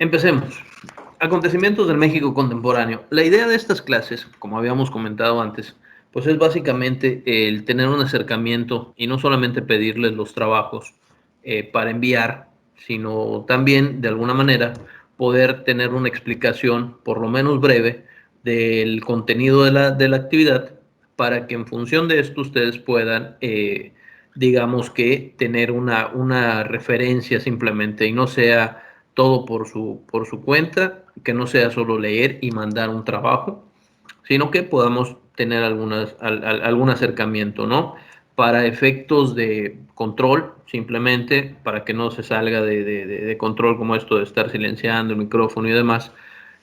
Empecemos. Acontecimientos del México contemporáneo. La idea de estas clases, como habíamos comentado antes, pues es básicamente el tener un acercamiento y no solamente pedirles los trabajos para enviar, sino también de alguna manera poder tener una explicación, por lo menos breve, del contenido de la actividad, para que en función de esto ustedes puedan, digamos que, tener una referencia simplemente y no sea todo por su cuenta, que no sea solo leer y mandar un trabajo, sino que podamos tener algún acercamiento, ¿no? Para efectos de control, simplemente, para que no se salga de control como esto de estar silenciando el micrófono y demás,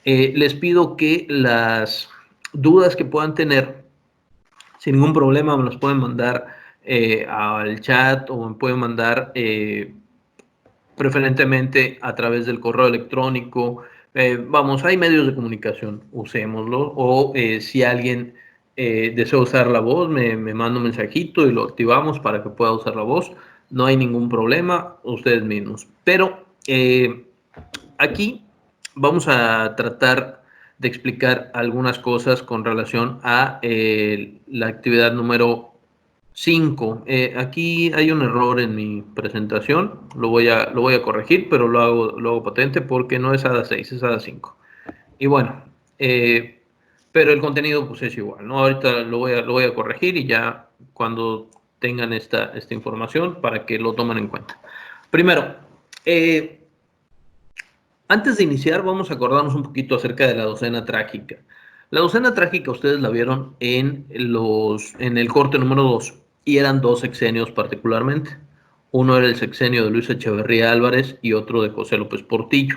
les pido que las dudas que puedan tener, sin ningún problema, me las pueden mandar al chat o me pueden mandar preferentemente a través del correo electrónico. Vamos, hay medios de comunicación, usémoslo. O si alguien desea usar la voz, me manda un mensajito y lo activamos para que pueda usar la voz. No hay ningún problema, ustedes mismos. Pero aquí vamos a tratar de explicar algunas cosas con relación a la actividad número 5. Aquí hay un error en mi presentación, lo voy a corregir, pero lo hago patente porque no es ADA 6, es ADA 5. Y bueno, pero el contenido pues es igual, ¿no? Ahorita lo voy a corregir y ya cuando tengan esta información para que lo tomen en cuenta. Primero, antes de iniciar vamos a acordarnos un poquito acerca de la docena trágica. La docena trágica ustedes la vieron en el corte número 2 y eran dos sexenios particularmente. Uno era el sexenio de Luis Echeverría Álvarez y otro de José López Portillo.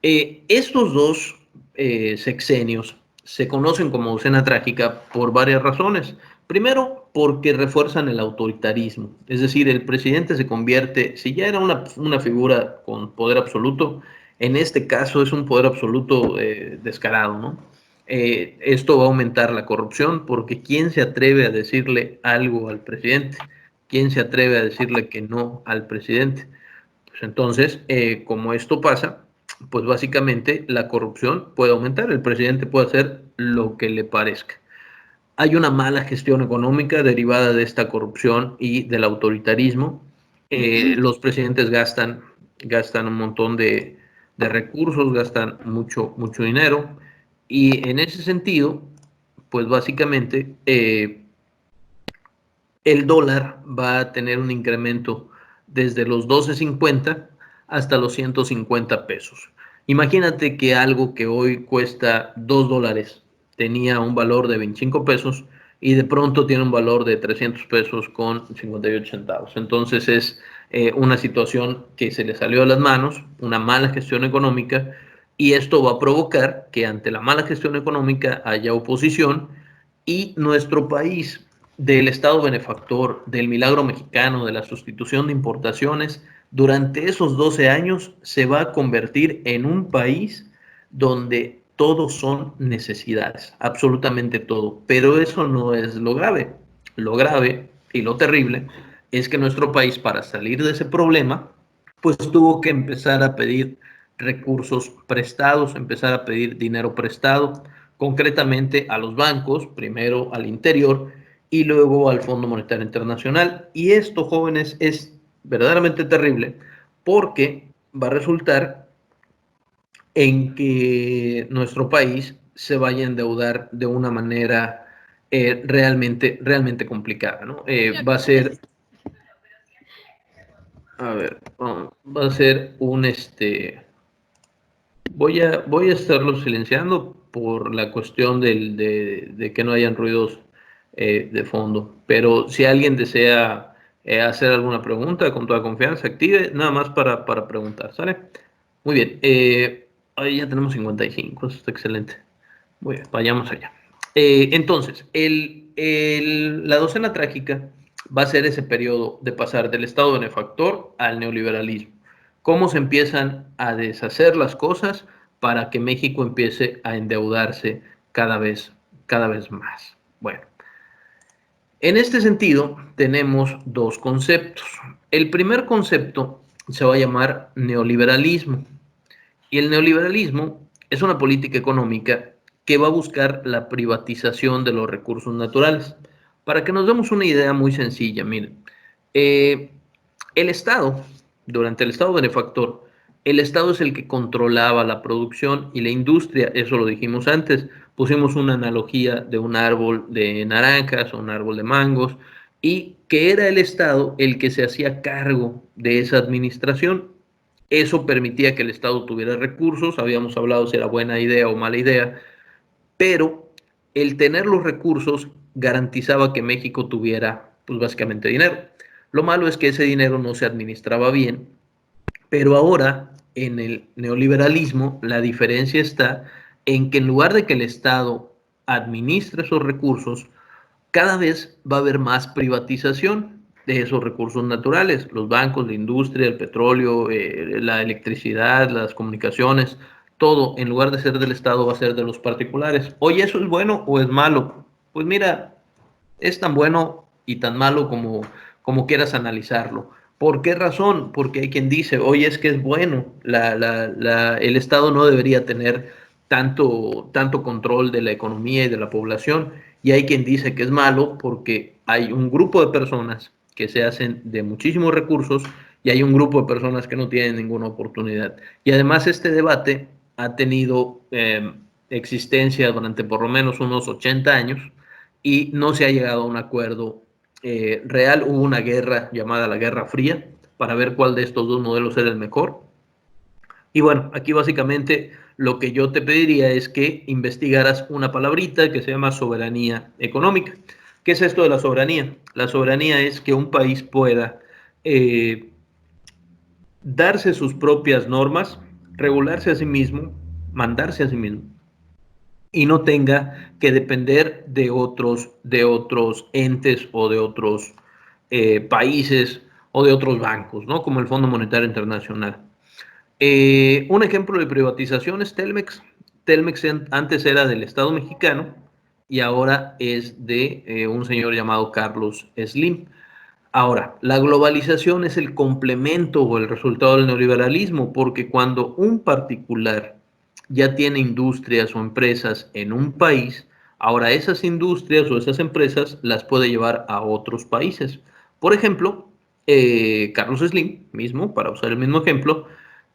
Estos dos sexenios se conocen como docena trágica por varias razones. Primero, porque refuerzan el autoritarismo, es decir, el presidente se convierte, si ya era una figura con poder absoluto, en este caso es un poder absoluto descarado, ¿no? Esto va a aumentar la corrupción porque ¿quién se atreve a decirle algo al presidente? ¿Quién se atreve a decirle que no al presidente? Pues entonces, como esto pasa, pues básicamente la corrupción puede aumentar, el presidente puede hacer lo que le parezca. Hay una mala gestión económica derivada de esta corrupción y del autoritarismo. Los presidentes gastan un montón de recursos, gastan mucho dinero y en ese sentido, pues básicamente el dólar va a tener un incremento desde los 12.50 hasta los 150 pesos. Imagínate que algo que hoy cuesta $2 tenía un valor de 25 pesos y de pronto tiene un valor de 300 pesos con 58 centavos. Entonces es una situación que se le salió de las manos, una mala gestión económica, y esto va a provocar que ante la mala gestión económica haya oposición y nuestro país, del Estado benefactor, del milagro mexicano, de la sustitución de importaciones, durante esos 12 años se va a convertir en un país donde todo son necesidades, absolutamente todo. Pero eso no es lo grave. Lo grave y lo terrible es que nuestro país, para salir de ese problema, pues tuvo que empezar a pedir recursos prestados, empezar a pedir dinero prestado, concretamente a los bancos, primero al interior y luego al Fondo Monetario Internacional. Y esto, jóvenes, es verdaderamente terrible porque va a resultar en que nuestro país se vaya a endeudar de una manera realmente complicada, ¿no? Va a ser, a ver, va a ser voy a estarlo silenciando por la cuestión de que no hayan ruidos de fondo. Pero si alguien desea hacer alguna pregunta, con toda confianza, active nada más para preguntar, ¿sale? Muy bien. Ahí ya tenemos 55, eso está excelente. Muy bien, vayamos allá. Entonces, la docena trágica va a ser ese periodo de pasar del Estado benefactor al neoliberalismo. Cómo se empiezan a deshacer las cosas para que México empiece a endeudarse cada vez más. Bueno, en este sentido tenemos dos conceptos. El primer concepto se va a llamar neoliberalismo Y el neoliberalismo es una política económica que va a buscar la privatización de los recursos naturales. Para que nos demos una idea muy sencilla, miren, eh, el Estado, durante el Estado benefactor, el Estado es el que controlaba la producción y la industria, eso lo dijimos antes, pusimos una analogía de un árbol de naranjas o un árbol de mangos, y que era el Estado el que se hacía cargo de esa administración. Eso permitía que el Estado tuviera recursos, habíamos hablado si era buena idea o mala idea, pero el tener los recursos garantizaba que México tuviera, pues básicamente dinero. Lo malo es que ese dinero no se administraba bien, pero ahora en el neoliberalismo la diferencia está en que en lugar de que el Estado administre esos recursos, cada vez va a haber más privatización de esos recursos naturales, los bancos, la industria, el petróleo, la electricidad, las comunicaciones, todo en lugar de ser del Estado va a ser de los particulares. Oye, ¿eso es bueno o es malo? Pues mira, es tan bueno y tan malo como quieras analizarlo. ¿Por qué razón? Porque hay quien dice, oye, es que es bueno, el Estado no debería tener tanto control de la economía y de la población. Y hay quien dice que es malo porque hay un grupo de personas que se hacen de muchísimos recursos y hay un grupo de personas que no tienen ninguna oportunidad. Y además este debate ha tenido existencia durante por lo menos unos 80 años y no se ha llegado a un acuerdo real. Hubo una guerra llamada la Guerra Fría para ver cuál de estos dos modelos era el mejor. Y bueno, aquí básicamente lo que yo te pediría es que investigaras una palabrita que se llama soberanía económica. ¿Qué es esto de la soberanía? La soberanía es que un país pueda eh, darse sus propias normas, regularse a sí mismo, mandarse a sí mismo, y no tenga que depender de otros entes o de otros países o de otros bancos, ¿no? Como el Fondo Monetario Internacional. Un ejemplo de privatización es Telmex. Telmex antes era del Estado mexicano y ahora es de un señor llamado Carlos Slim. Ahora, la globalización es el complemento o el resultado del neoliberalismo, porque cuando un particular ya tiene industrias o empresas en un país, ahora esas industrias o esas empresas las puede llevar a otros países. Por ejemplo, Carlos Slim, mismo, para usar el mismo ejemplo,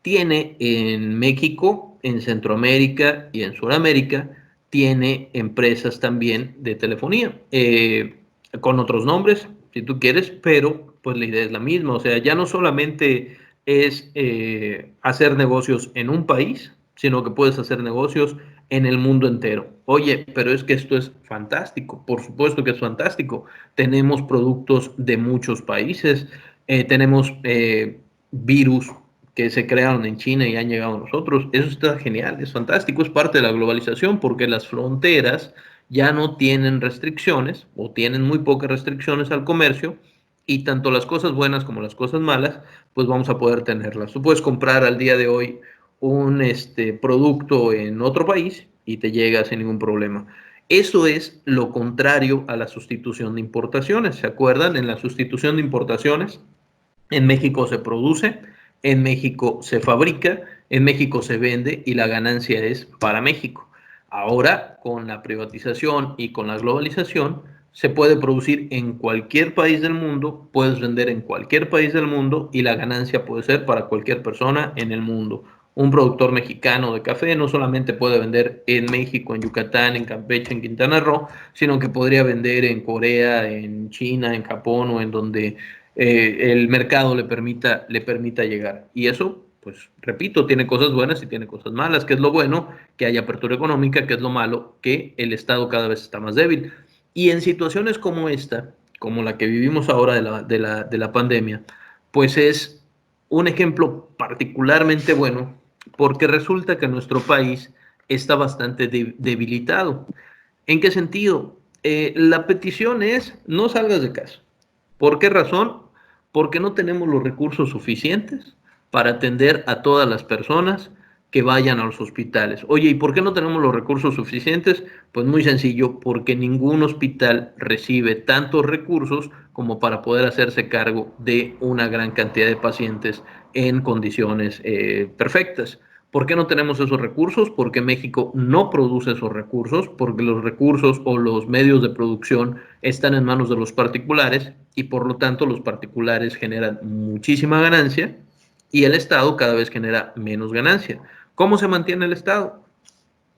tiene en México, en Centroamérica y en Sudamérica, tiene empresas también de telefonía, con otros nombres, si tú quieres, pero pues la idea es la misma. O sea, ya no solamente es hacer negocios en un país, sino que puedes hacer negocios en el mundo entero. Oye, pero es que esto es fantástico, por supuesto que es fantástico. Tenemos productos de muchos países, tenemos virus que se crearon en China y han llegado a nosotros. Eso está genial, es fantástico, es parte de la globalización porque las fronteras ya no tienen restricciones o tienen muy pocas restricciones al comercio, y tanto las cosas buenas como las cosas malas, pues vamos a poder tenerlas. Tú puedes comprar al día de hoy un producto en otro país y te llega sin ningún problema. Eso es lo contrario a la sustitución de importaciones. ¿Se acuerdan? En la sustitución de importaciones, en México se produce, en México se fabrica, en México se vende y la ganancia es para México. Ahora, con la privatización y con la globalización, se puede producir en cualquier país del mundo, puedes vender en cualquier país del mundo y la ganancia puede ser para cualquier persona en el mundo. Un productor mexicano de café no solamente puede vender en México, en Yucatán, en Campeche, en Quintana Roo, sino que podría vender en Corea, en China, en Japón o en donde el mercado le permita llegar. Y eso, pues repito, tiene cosas buenas y tiene cosas malas. ¿Qué es lo bueno? Que haya apertura económica. ¿Qué es lo malo? Que el Estado cada vez está más débil. Y en situaciones como esta, como la que vivimos ahora de la pandemia, pues es un ejemplo particularmente bueno porque resulta que nuestro país está bastante debilitado. ¿En qué sentido? La petición es no salgas de casa. ¿Por qué razón? Porque no tenemos los recursos suficientes para atender a todas las personas que vayan a los hospitales. Oye, ¿y por qué no tenemos los recursos suficientes? Pues muy sencillo, porque ningún hospital recibe tantos recursos como para poder hacerse cargo de una gran cantidad de pacientes en condiciones perfectas. ¿Por qué no tenemos esos recursos? Porque México no produce esos recursos, porque los recursos o los medios de producción están en manos de los particulares y por lo tanto los particulares generan muchísima ganancia y el Estado cada vez genera menos ganancia. ¿Cómo se mantiene el Estado?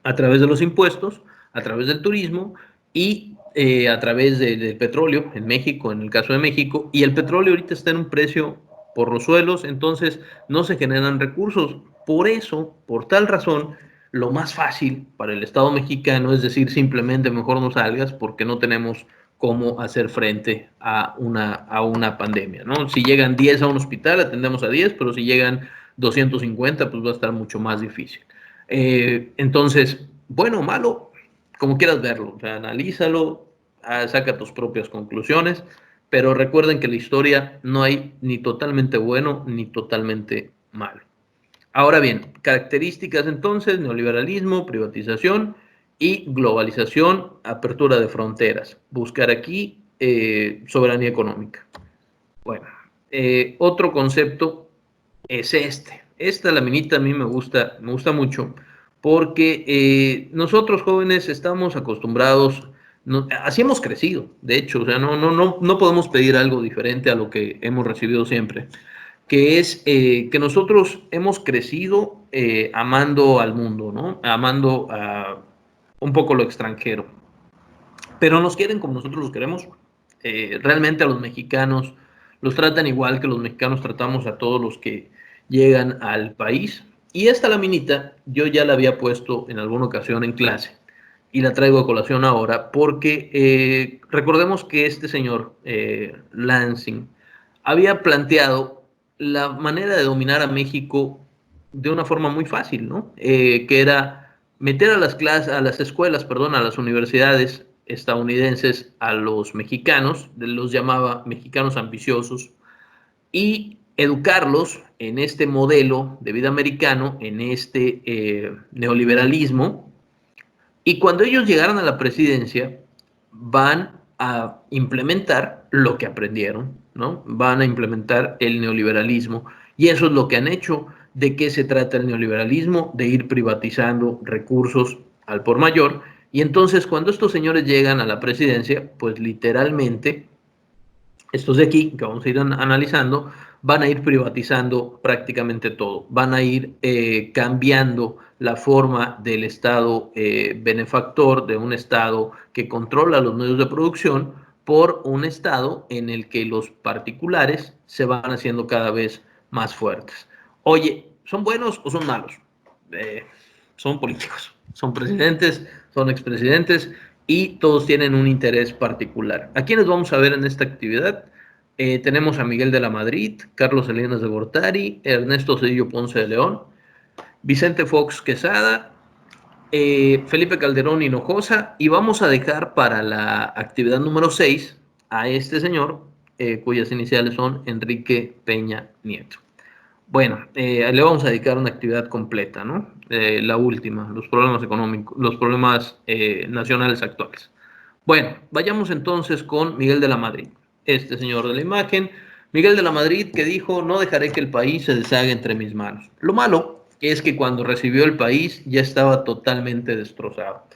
A través de los impuestos, a través del turismo y a través del petróleo en México, en el caso de México, y el petróleo ahorita está en un precio por los suelos, entonces no se generan recursos. Por eso, por tal razón, lo más fácil para el Estado mexicano es decir simplemente mejor no salgas porque no tenemos cómo hacer frente a una pandemia, ¿no? Si llegan 10 a un hospital, atendemos a 10, pero si llegan 250, pues va a estar mucho más difícil. Entonces, bueno o malo, como quieras verlo, o sea, analízalo, saca tus propias conclusiones, pero recuerden que la historia no hay ni totalmente bueno ni totalmente malo. Ahora bien, características entonces, neoliberalismo, privatización y globalización, apertura de fronteras. Buscar aquí soberanía económica. Bueno, otro concepto es este. Esta laminita a mí me gusta mucho porque nosotros jóvenes estamos acostumbrados, no, así hemos crecido, de hecho, o sea, no podemos pedir algo diferente a lo que hemos recibido siempre, que es que nosotros hemos crecido amando al mundo, ¿no? Amando a un poco lo extranjero, pero nos quieren como nosotros los queremos. Realmente a los mexicanos los tratan igual que los mexicanos tratamos a todos los que llegan al país. Y esta laminita yo ya la había puesto en alguna ocasión en clase y la traigo a colación ahora porque recordemos que este señor Lansing había planteado la manera de dominar a México de una forma muy fácil, ¿no? Que era meter a las clases, a las escuelas, perdón, a las universidades estadounidenses a los mexicanos, los llamaba mexicanos ambiciosos, y educarlos en este modelo de vida americano, en este neoliberalismo, y cuando ellos llegaran a la presidencia, van a implementar lo que aprendieron, ¿no? Van a implementar el neoliberalismo. Y eso es lo que han hecho. ¿De qué se trata el neoliberalismo? De ir privatizando recursos al por mayor. Y entonces, cuando estos señores llegan a la presidencia, pues literalmente estos de aquí, que vamos a ir analizando, van a ir privatizando prácticamente todo, van a ir cambiando la forma del Estado benefactor, de un Estado que controla los medios de producción, por un Estado en el que los particulares se van haciendo cada vez más fuertes. Oye, ¿son buenos o son malos? Son políticos, son presidentes, son expresidentes, y todos tienen un interés particular. ¿A quiénes vamos a ver en esta actividad? Tenemos a Miguel de la Madrid, Carlos Salinas de Gortari, Ernesto Cedillo Ponce de León, Vicente Fox Quesada, Felipe Calderón Hinojosa, y vamos a dejar para la actividad número 6 a este señor, cuyas iniciales son Enrique Peña Nieto. Bueno, le vamos a dedicar una actividad completa, ¿no? La última, los problemas económicos, los problemas nacionales actuales. Bueno, vayamos entonces con Miguel de la Madrid, este señor de la imagen. Miguel de la Madrid que dijo, no dejaré que el país se deshaga entre mis manos. Lo malo es que cuando recibió el país ya estaba totalmente destrozado.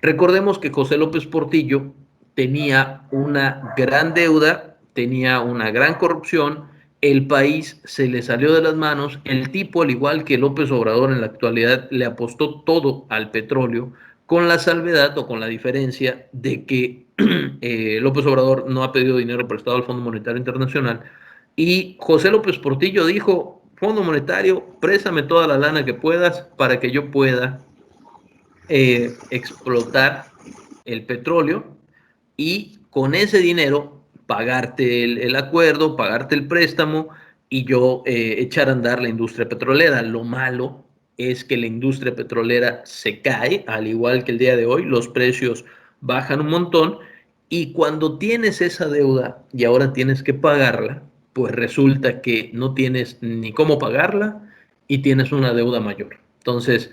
Recordemos que José López Portillo tenía una gran deuda, tenía una gran corrupción, el país se le salió de las manos, el tipo, al igual que López Obrador en la actualidad, le apostó todo al petróleo, con la salvedad o con la diferencia de que López Obrador no ha pedido dinero prestado al Fondo Monetario Internacional y José López Portillo dijo, Fondo Monetario, préstame toda la lana que puedas para que yo pueda explotar el petróleo y con ese dinero pagarte el acuerdo, pagarte el préstamo y yo echar a andar la industria petrolera. Lo malo es que la industria petrolera se cae, al igual que el día de hoy, los precios bajan un montón y cuando tienes esa deuda y ahora tienes que pagarla, pues resulta que no tienes ni cómo pagarla y tienes una deuda mayor. Entonces,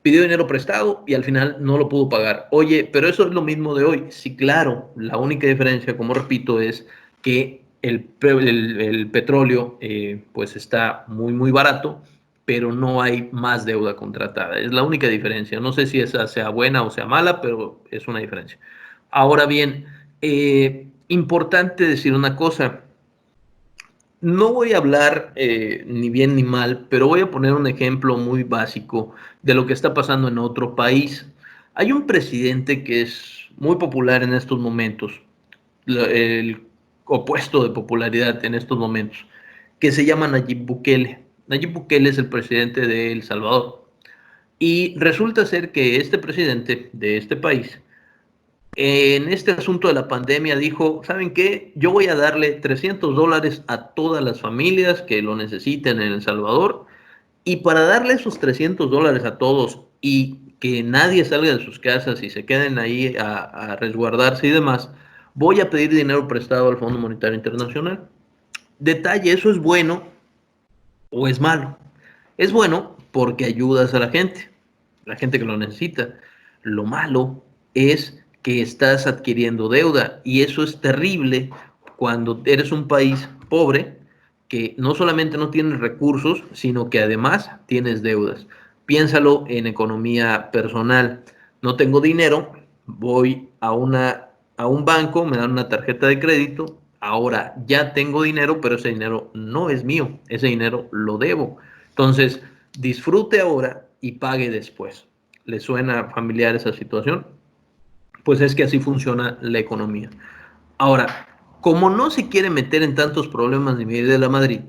pidió dinero prestado y al final no lo pudo pagar. Oye, pero eso es lo mismo de hoy. Sí, claro, la única diferencia, como repito, es que el petróleo pues está muy, muy barato pero no hay más deuda contratada. Es la única diferencia. No sé si esa sea buena o sea mala, pero es una diferencia. Ahora bien, importante decir una cosa. No voy a hablar ni bien ni mal, pero voy a poner un ejemplo muy básico de lo que está pasando en otro país. Hay un presidente que es muy popular en estos momentos, el opuesto de popularidad en estos momentos, que se llama Nayib Bukele. Nayib Bukele es el presidente de El Salvador. Y resulta ser que este presidente de este país en este asunto de la pandemia dijo, ¿saben qué? Yo voy a darle $300 a todas las familias que lo necesiten en El Salvador y para darle esos $300 a todos y que nadie salga de sus casas y se queden ahí a resguardarse y demás, voy a pedir dinero prestado al Fondo Monetario Internacional. Detalle, ¿eso es bueno o es malo? Es bueno porque ayudas a la gente que lo necesita. Lo malo es que estás adquiriendo deuda y eso es terrible cuando eres un país pobre que no solamente no tienes recursos, sino que además tienes deudas. Piénsalo en economía personal. No tengo dinero, voy a un banco, me dan una tarjeta de crédito, ahora ya tengo dinero, pero ese dinero no es mío, ese dinero lo debo. Entonces, disfrute ahora y pague después. ¿Le suena familiar esa situación? Pues es que así funciona la economía. Ahora, como no se quiere meter en tantos problemas ni Miguel de la Madrid,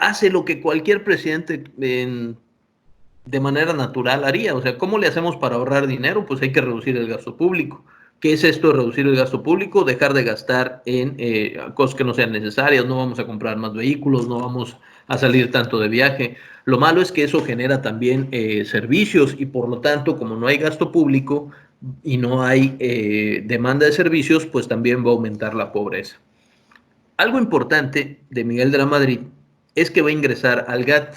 hace lo que cualquier presidente de manera natural haría. O sea, ¿cómo le hacemos para ahorrar dinero? Pues hay que reducir el gasto público. ¿Qué es esto de reducir el gasto público? Dejar de gastar en cosas que no sean necesarias, no vamos a comprar más vehículos, no vamos a salir tanto de viaje. Lo malo es que eso genera también servicios y por lo tanto, como no hay gasto público y no hay demanda de servicios, pues también va a aumentar la pobreza. Algo importante de Miguel de la Madrid es que va a ingresar al GATT,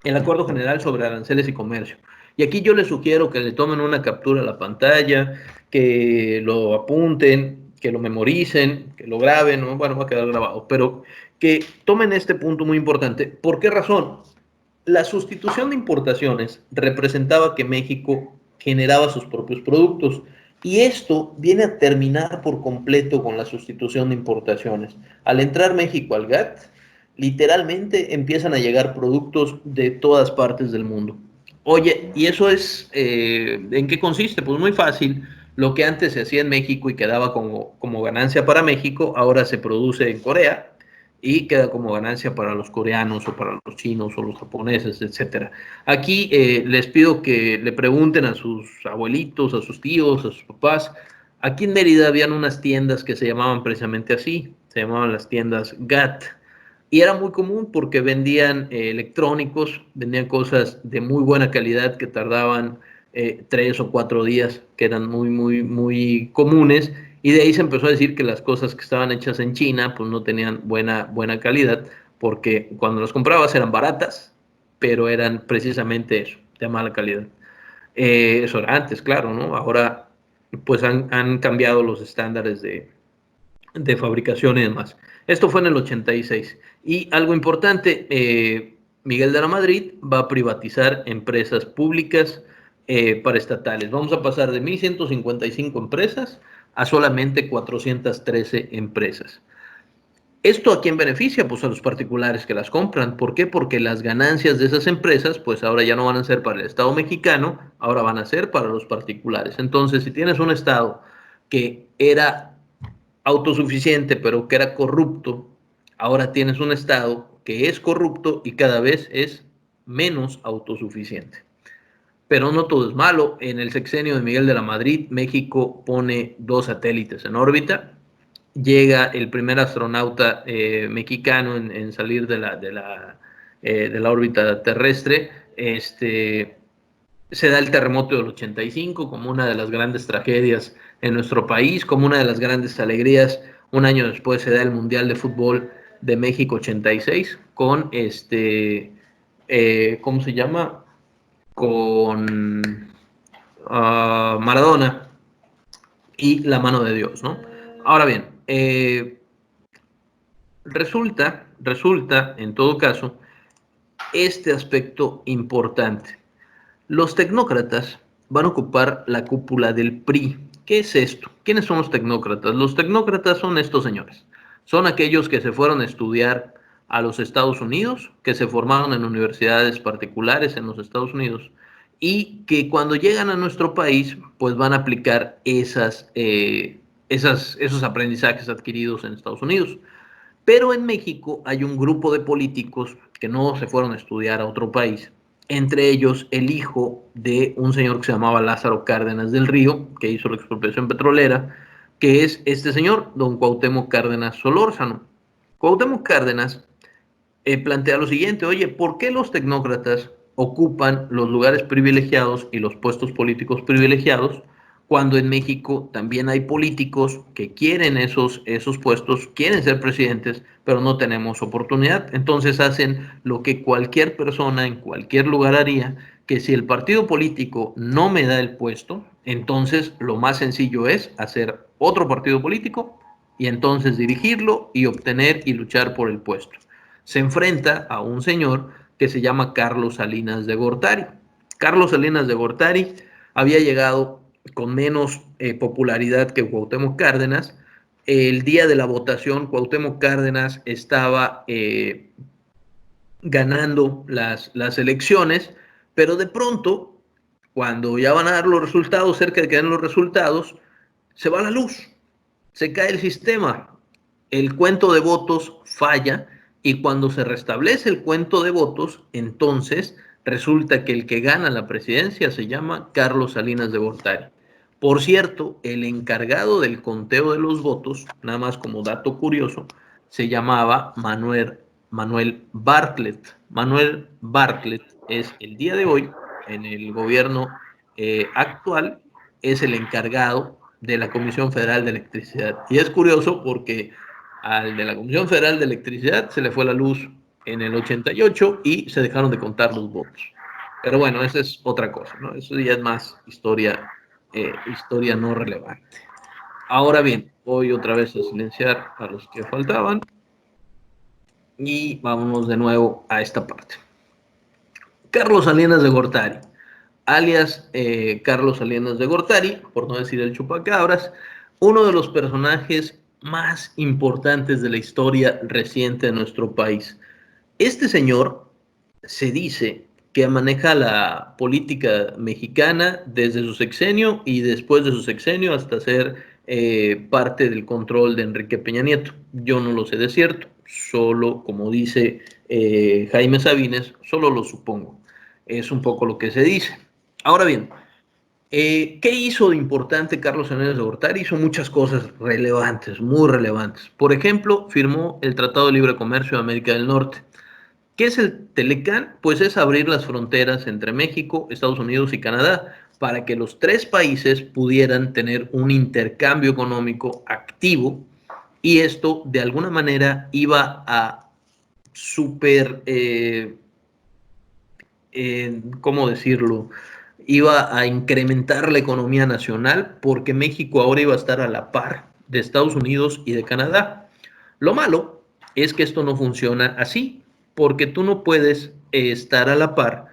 el Acuerdo General sobre Aranceles y Comercio. Y aquí yo les sugiero que le tomen una captura a la pantalla, que lo apunten, que lo memoricen, que lo graben, ¿no? Bueno, va a quedar grabado, pero que tomen este punto muy importante. ¿Por qué razón? La sustitución de importaciones representaba que México generaba sus propios productos y esto viene a terminar por completo con la sustitución de importaciones. Al entrar México al GATT, literalmente empiezan a llegar productos de todas partes del mundo. Oye, ¿y eso es en qué consiste? Pues muy fácil. Lo que antes se hacía en México y quedaba como ganancia para México, ahora se produce en Corea y queda como ganancia para los coreanos o para los chinos o los japoneses, etcétera. Aquí les pido que le pregunten a sus abuelitos, a sus tíos, a sus papás. Aquí en Mérida habían unas tiendas que se llamaban precisamente así, se llamaban las tiendas GAT. Y era muy común porque vendían electrónicos, vendían cosas de muy buena calidad que tardaban 3 o 4 días, que eran muy comunes. Y de ahí se empezó a decir que las cosas que estaban hechas en China pues no tenían buena calidad, porque cuando las comprabas eran baratas, pero eran precisamente eso, de mala calidad. Eso era antes, claro, ¿no? Ahora pues han cambiado los estándares de fabricación y demás. Esto fue en el 86. Y algo importante, Miguel de la Madrid va a privatizar empresas públicas paraestatales. Vamos a pasar de 1.155 empresas a solamente 413 empresas. ¿Esto a quién beneficia? Pues a los particulares que las compran. ¿Por qué? Porque las ganancias de esas empresas, pues ahora ya no van a ser para el Estado mexicano, ahora van a ser para los particulares. Entonces, si tienes un Estado que era autosuficiente, pero que era corrupto, ahora tienes un Estado que es corrupto y cada vez es menos autosuficiente. Pero no todo es malo. En el sexenio de Miguel de la Madrid, México pone 2 satélites en órbita. Llega el primer astronauta mexicano en salir de la órbita terrestre. Se da el terremoto del 85 como una de las grandes tragedias en nuestro país, como una de las grandes alegrías. Un año después se da el Mundial de Fútbol de México 86 con ¿cómo se llama? Con Maradona y la mano de Dios, ¿no? Ahora bien, resulta en todo caso este aspecto importante. Los tecnócratas van a ocupar la cúpula del PRI. ¿Qué es esto? ¿Quiénes son los tecnócratas? Los tecnócratas son estos señores. Son aquellos que se fueron a estudiar a los Estados Unidos, que se formaron en universidades particulares en los Estados Unidos y que cuando llegan a nuestro país, pues van a aplicar esos aprendizajes adquiridos en Estados Unidos. Pero en México hay un grupo de políticos que no se fueron a estudiar a otro país, entre ellos el hijo de un señor que se llamaba Lázaro Cárdenas del Río, que hizo la expropiación petrolera, que es este señor, don Cuauhtémoc Cárdenas Solórzano. Cuauhtémoc Cárdenas plantea lo siguiente: oye, ¿por qué los tecnócratas ocupan los lugares privilegiados y los puestos políticos privilegiados cuando en México también hay políticos que quieren esos puestos, quieren ser presidentes, pero no tenemos oportunidad? Entonces hacen lo que cualquier persona en cualquier lugar haría, que si el partido político no me da el puesto, entonces lo más sencillo es hacer otro partido político y entonces dirigirlo y obtener y luchar por el puesto. Se enfrenta a un señor que se llama Carlos Salinas de Gortari. Carlos Salinas de Gortari había llegado con menos popularidad que Cuauhtémoc Cárdenas. El día de la votación, Cuauhtémoc Cárdenas estaba ganando las elecciones, pero de pronto, cuando ya van a dar los resultados, cerca de que den los resultados, se va la luz, se cae el sistema, el cuento de votos falla y cuando se restablece el cuento de votos, entonces resulta que el que gana la presidencia se llama Carlos Salinas de Gortari. Por cierto, el encargado del conteo de los votos, nada más como dato curioso, se llamaba Manuel Bartlett. Manuel Bartlett es el día de hoy, en el gobierno actual, es el encargado de la Comisión Federal de Electricidad. Y es curioso porque al de la Comisión Federal de Electricidad se le fue la luz en el 88 y se dejaron de contar los votos. Pero bueno, esa es otra cosa, ¿no? Eso ya es más historia no relevante. Ahora bien, voy otra vez a silenciar a los que faltaban y vámonos de nuevo a esta parte. Carlos Salinas de Gortari, alias Carlos Salinas de Gortari, por no decir el chupacabras, uno de los personajes más importantes de la historia reciente de nuestro país. Este señor se dice que maneja la política mexicana desde su sexenio y después de su sexenio hasta ser parte del control de Enrique Peña Nieto. Yo no lo sé de cierto, solo como dice Jaime Sabines, solo lo supongo. Es un poco lo que se dice. Ahora bien, ¿qué hizo de importante Carlos Salinas de Gortari? Hizo muchas cosas relevantes, muy relevantes. Por ejemplo, firmó el Tratado de Libre Comercio de América del Norte. ¿Qué es el Telecán? Pues es abrir las fronteras entre México, Estados Unidos y Canadá para que los tres países pudieran tener un intercambio económico activo y esto de alguna manera iba a super, ¿cómo decirlo? Iba a incrementar la economía nacional porque México ahora iba a estar a la par de Estados Unidos y de Canadá. Lo malo es que esto no funciona así, porque tú no puedes estar a la par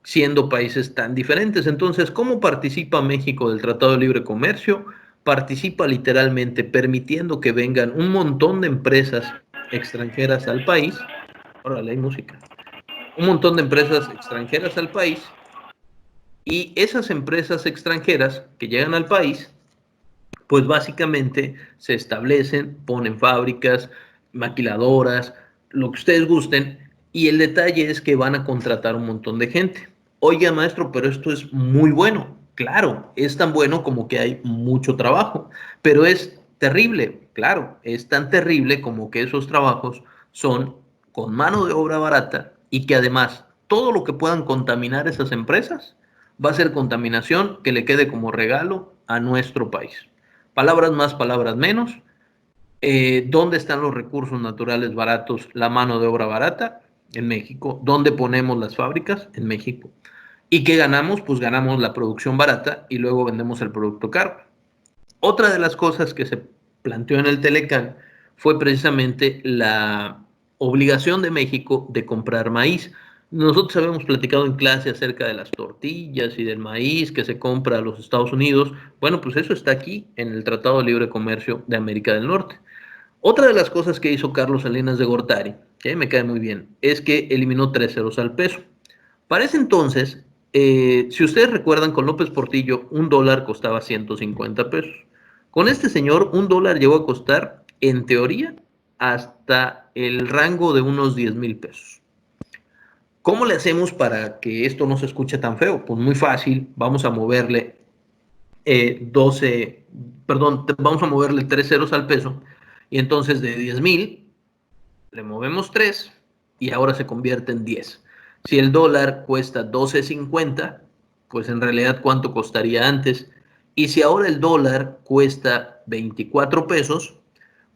siendo países tan diferentes. Entonces, ¿cómo participa México del Tratado de Libre Comercio? Participa literalmente permitiendo que vengan un montón de empresas extranjeras al país. Órale, hay música. Un montón de empresas extranjeras al país y esas empresas extranjeras que llegan al país pues básicamente se establecen, ponen fábricas, maquiladoras, lo que ustedes gusten, y el detalle es que van a contratar un montón de gente. Oiga, maestro, pero esto es muy bueno. Claro, es tan bueno como que hay mucho trabajo, pero es terrible, claro, es tan terrible como que esos trabajos son con mano de obra barata y que además todo lo que puedan contaminar esas empresas va a ser contaminación que le quede como regalo a nuestro país. Palabras más, palabras menos. ¿Dónde están los recursos naturales baratos, la mano de obra barata? En México. ¿Dónde ponemos las fábricas? En México. ¿Y qué ganamos? Pues ganamos la producción barata y luego vendemos el producto caro. Otra de las cosas que se planteó en el Telecán fue precisamente la obligación de México de comprar maíz. Nosotros habíamos platicado en clase acerca de las tortillas y del maíz que se compra a los Estados Unidos. Bueno, pues eso está aquí en el Tratado de Libre Comercio de América del Norte. Otra de las cosas que hizo Carlos Salinas de Gortari, que me cae muy bien, es que eliminó 3 ceros al peso. Para ese entonces, si ustedes recuerdan, con López Portillo, un dólar costaba 150 pesos. Con este señor, un dólar llegó a costar, en teoría, hasta el rango de unos 10,000 pesos. ¿Cómo le hacemos para que esto no se escuche tan feo? Pues muy fácil, vamos a moverle 12, perdón, vamos a moverle 3 ceros al peso y entonces de 10,000 le movemos 3 y ahora se convierte en 10. Si el dólar cuesta 12.50, pues en realidad cuánto costaría antes. Y si ahora el dólar cuesta 24 pesos,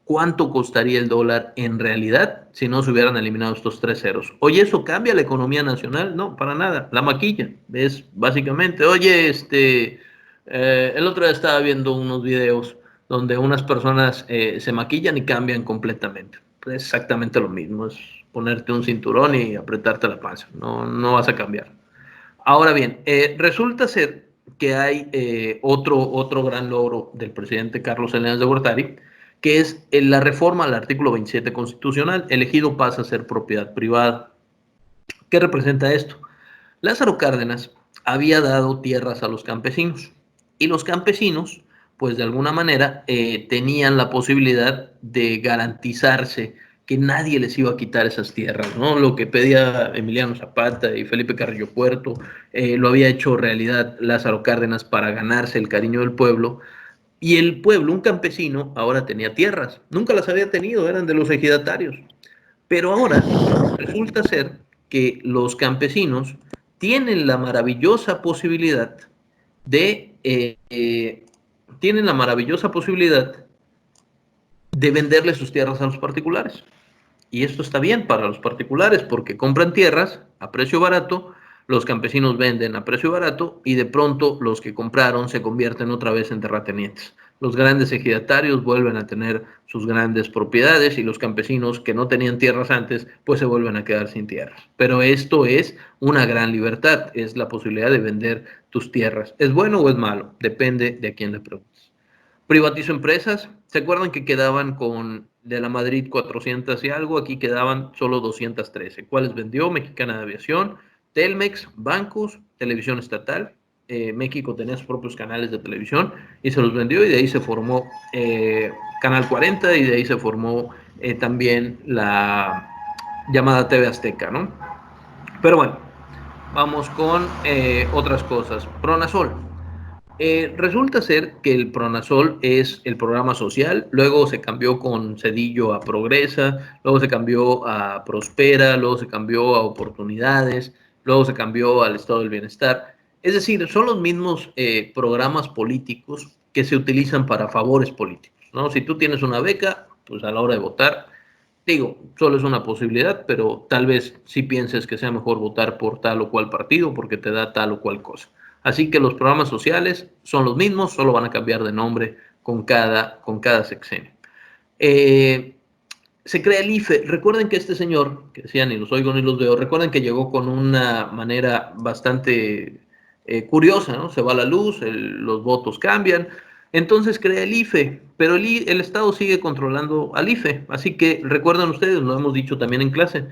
¿cuánto costaría el dólar en realidad si no se hubieran eliminado estos 3 ceros? Oye, ¿eso cambia la economía nacional? No, para nada. La maquilla es básicamente, oye, el otro día estaba viendo unos videos donde unas personas se maquillan y cambian completamente. Es exactamente lo mismo, es ponerte un cinturón y apretarte la panza. No, no vas a cambiar. Ahora bien, resulta ser que hay otro gran logro del presidente Carlos Salinas de Gortari, que es la reforma al artículo 27 constitucional. El ejido pasa a ser propiedad privada. ¿Qué representa esto? Lázaro Cárdenas había dado tierras a los campesinos y los campesinos, pues de alguna manera, tenían la posibilidad de garantizarse que nadie les iba a quitar esas tierras, ¿no? Lo que pedía Emiliano Zapata y Felipe Carrillo Puerto, lo había hecho realidad Lázaro Cárdenas para ganarse el cariño del pueblo. Y el pueblo, un campesino, ahora tenía tierras. Nunca las había tenido, eran de los ejidatarios. Pero ahora resulta ser que los campesinos tienen la maravillosa posibilidad de tienen la maravillosa posibilidad de venderle sus tierras a los particulares. Y esto está bien para los particulares porque compran tierras a precio barato, los campesinos venden a precio barato y de pronto los que compraron se convierten otra vez en terratenientes. Los grandes ejidatarios vuelven a tener sus grandes propiedades y los campesinos que no tenían tierras antes pues se vuelven a quedar sin tierras. Pero esto es una gran libertad, es la posibilidad de vender tus tierras. ¿Es bueno o es malo? Depende de a quién le preguntes. Privatizó empresas. ¿Se acuerdan que quedaban con de la Madrid 400 y algo? Aquí quedaban solo 213. ¿Cuáles vendió? Mexicana de Aviación, Telmex, bancos, televisión estatal. México tenía sus propios canales de televisión y se los vendió y de ahí se formó Canal 40 y de ahí se formó también la llamada TV Azteca, ¿no? Pero bueno, vamos con otras cosas. Pronasol. Resulta ser que el Pronasol es el programa social, luego se cambió con Cedillo a Progresa, luego se cambió a Prospera, luego se cambió a Oportunidades, luego se cambió al Estado del Bienestar. Es decir, son los mismos programas políticos que se utilizan para favores políticos, ¿no? Si tú tienes una beca, pues a la hora de votar, digo, solo es una posibilidad, pero tal vez sí pienses que sea mejor votar por tal o cual partido porque te da tal o cual cosa. Así que los programas sociales son los mismos, solo van a cambiar de nombre con cada sexenio. Eh, Se crea el IFE. Recuerden que este señor, que decía ni los oigo ni los veo, recuerden que llegó con una manera bastante curiosa, ¿no? Se va la luz, los votos cambian, entonces crea el IFE, pero el Estado sigue controlando al IFE, así que recuerdan ustedes, lo hemos dicho también en clase,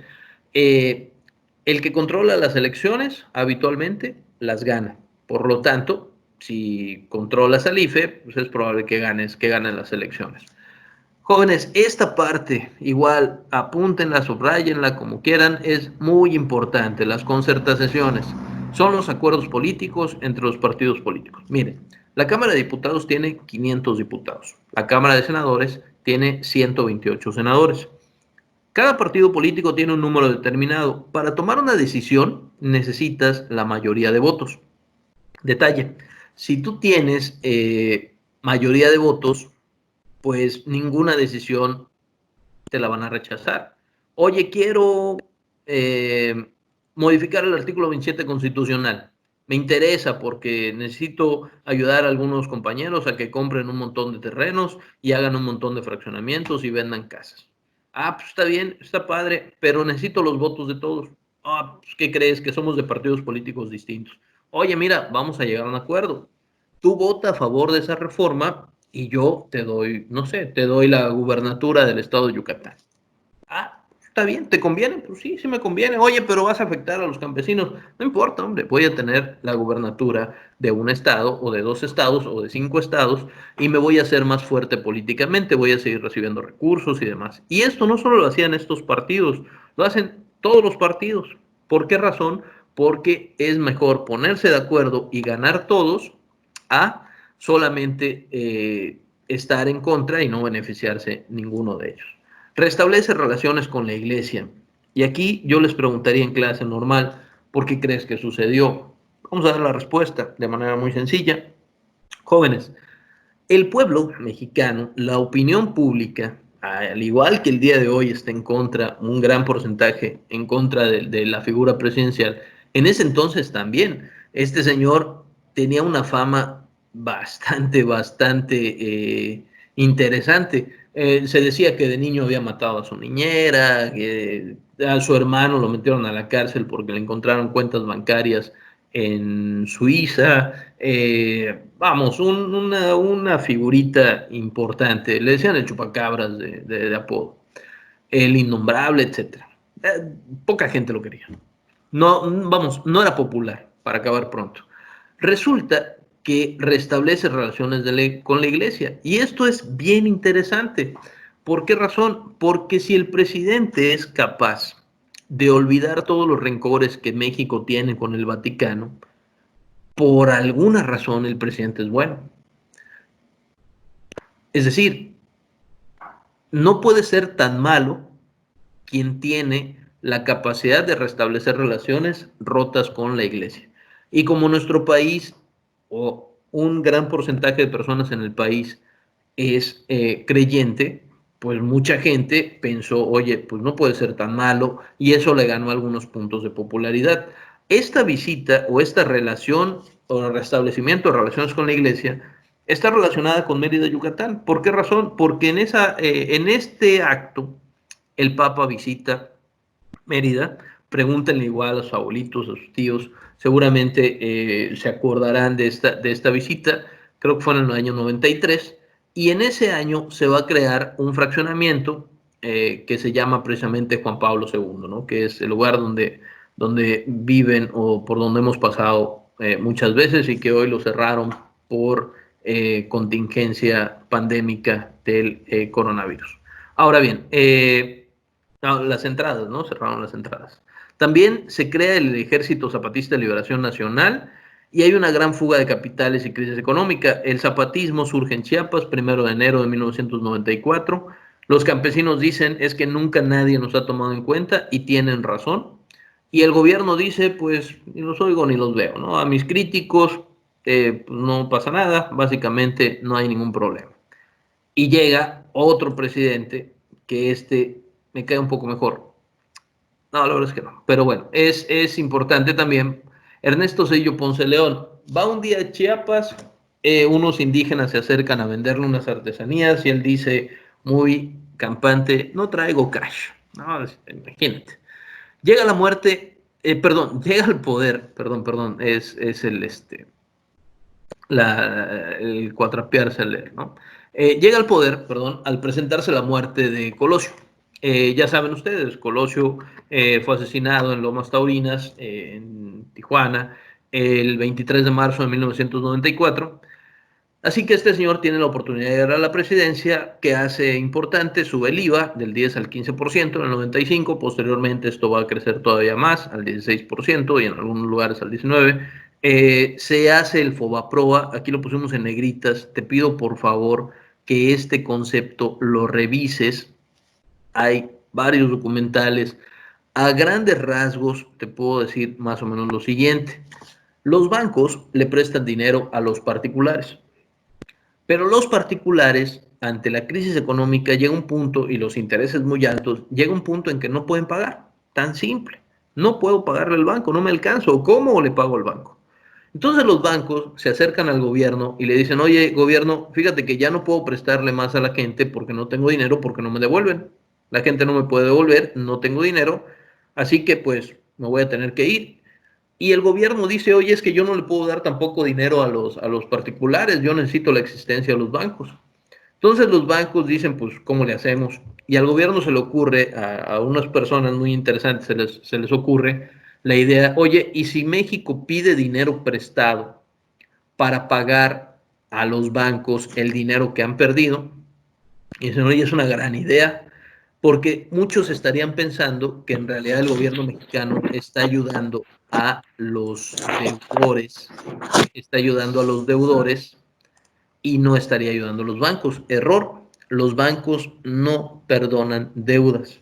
eh, el que controla las elecciones habitualmente las gana. Por lo tanto, si controlas al IFE, pues es probable que ganen las elecciones. Jóvenes, esta parte, igual, apúntenla, subrayenla como quieran, es muy importante. Las concertaciones son los acuerdos políticos entre los partidos políticos. Miren, la Cámara de Diputados tiene 500 diputados, la Cámara de Senadores tiene 128 senadores. Cada partido político tiene un número determinado. Para tomar una decisión necesitas la mayoría de votos. Detalle, si tú tienes mayoría de votos, pues ninguna decisión te la van a rechazar. Oye, quiero eh, modificar el artículo 27 constitucional. Me interesa porque necesito ayudar a algunos compañeros a que compren un montón de terrenos y hagan un montón de fraccionamientos y vendan casas. Ah, pues está bien, está padre, pero necesito los votos de todos. Ah, pues, ¿qué crees? Que somos de partidos políticos distintos. Oye, mira, vamos a llegar a un acuerdo. Tú vota a favor de esa reforma y yo te doy, no sé, te doy la gubernatura del estado de Yucatán. Ah, está bien, ¿te conviene? Pues sí, sí me conviene. Oye, pero vas a afectar a los campesinos. No importa, hombre, voy a tener la gubernatura de un estado o de dos estados o de 5 estados y me voy a hacer más fuerte políticamente, voy a seguir recibiendo recursos y demás. Y esto no solo lo hacían estos partidos, lo hacen todos los partidos. ¿Por qué razón? Porque es mejor ponerse de acuerdo y ganar todos a solamente estar en contra y no beneficiarse ninguno de ellos. Restablece relaciones con la iglesia. Y aquí yo les preguntaría en clase normal, ¿por qué crees que sucedió? Vamos a dar la respuesta de manera muy sencilla. Jóvenes, el pueblo mexicano, la opinión pública, al igual que el día de hoy está en contra, un gran porcentaje en contra de la figura presidencial, en ese entonces también. Este señor tenía una fama bastante interesante. Se decía que de niño había matado a su niñera, que a su hermano lo metieron a la cárcel porque le encontraron cuentas bancarias en Suiza. Vamos, una figurita importante. Le decían el chupacabras de apodo, el innombrable, etcétera. Poca gente lo quería. No, vamos, no era popular, para acabar pronto. Resulta que restablece relaciones con la iglesia. Y esto es bien interesante. ¿Por qué razón? Porque si el presidente es capaz de olvidar todos los rencores que México tiene con el Vaticano, por alguna razón el presidente es bueno. Es decir, no puede ser tan malo quien tiene la capacidad de restablecer relaciones rotas con la iglesia. Y como nuestro país, o un gran porcentaje de personas en el país, es creyente, pues mucha gente pensó, oye, pues no puede ser tan malo, y eso le ganó algunos puntos de popularidad. Esta visita o esta relación o restablecimiento de relaciones con la iglesia está relacionada con Mérida, Yucatán. ¿Por qué razón? Porque en este acto el Papa visita Mérida, pregúntenle igual a sus abuelitos, a sus tíos, seguramente se acordarán de esta visita, creo que fue en el año 93, y en ese año se va a crear un fraccionamiento que se llama precisamente Juan Pablo II, ¿no? Que es el lugar donde viven o por donde hemos pasado muchas veces y que hoy lo cerraron por contingencia pandémica del coronavirus. Ahora bien, no, las entradas, ¿no? Cerraron las entradas. También se crea el Ejército Zapatista de Liberación Nacional y hay una gran fuga de capitales y crisis económica. El zapatismo surge en Chiapas, 1 de enero de 1994. Los campesinos dicen es que nunca nadie nos ha tomado en cuenta y tienen razón. Y el gobierno dice, pues ni los oigo ni los veo, ¿no? A mis críticos pues, no pasa nada, básicamente no hay ningún problema. Y llega otro presidente que me cae un poco mejor. No, la verdad es que no. Pero bueno, es importante también. Ernesto Cedillo Ponce León va un día a Chiapas, unos indígenas se acercan a venderle unas artesanías y él dice muy campante, no traigo cash. No, imagínate. Llega la muerte, perdón, llega al poder, perdón, es el cuatrapearse al leer, ¿no? Llega al poder, perdón, al presentarse la muerte de Colosio. Ya saben ustedes, Colosio fue asesinado en Lomas Taurinas, en Tijuana, el 23 de marzo de 1994. Así que este señor tiene la oportunidad de llegar a la presidencia, que hace importante, sube el IVA del 10 al 15% en el 95, posteriormente esto va a crecer todavía más, al 16% y en algunos lugares al 19%. Se hace el FOBAPROA, aquí lo pusimos en negritas, te pido por favor que este concepto lo revises, hay varios documentales, a grandes rasgos te puedo decir más o menos lo siguiente, los bancos le prestan dinero a los particulares, pero los particulares, ante la crisis económica, llega un punto, y los intereses muy altos, llega un punto en que no pueden pagar. Tan simple. No puedo pagarle al banco, no me alcanzo. ¿Cómo le pago al banco? Entonces los bancos se acercan al gobierno y le dicen, oye, gobierno, fíjate que ya no puedo prestarle más a la gente porque no tengo dinero, porque no me devuelven. La gente no me puede devolver, no tengo dinero. Así que pues me voy a tener que ir. Y el gobierno dice, oye, es que yo no le puedo dar tampoco dinero a los particulares, yo necesito la existencia de los bancos. Entonces los bancos dicen, pues, ¿cómo le hacemos? Y al gobierno se le ocurre, a unas personas muy interesantes se les ocurre la idea, oye, ¿y si México pide dinero prestado para pagar a los bancos el dinero que han perdido? Y dicen, oye, es una gran idea, porque muchos estarían pensando que en realidad el gobierno mexicano está ayudando a los deudores, está ayudando a los deudores y no estaría ayudando a los bancos. Error, los bancos no perdonan deudas.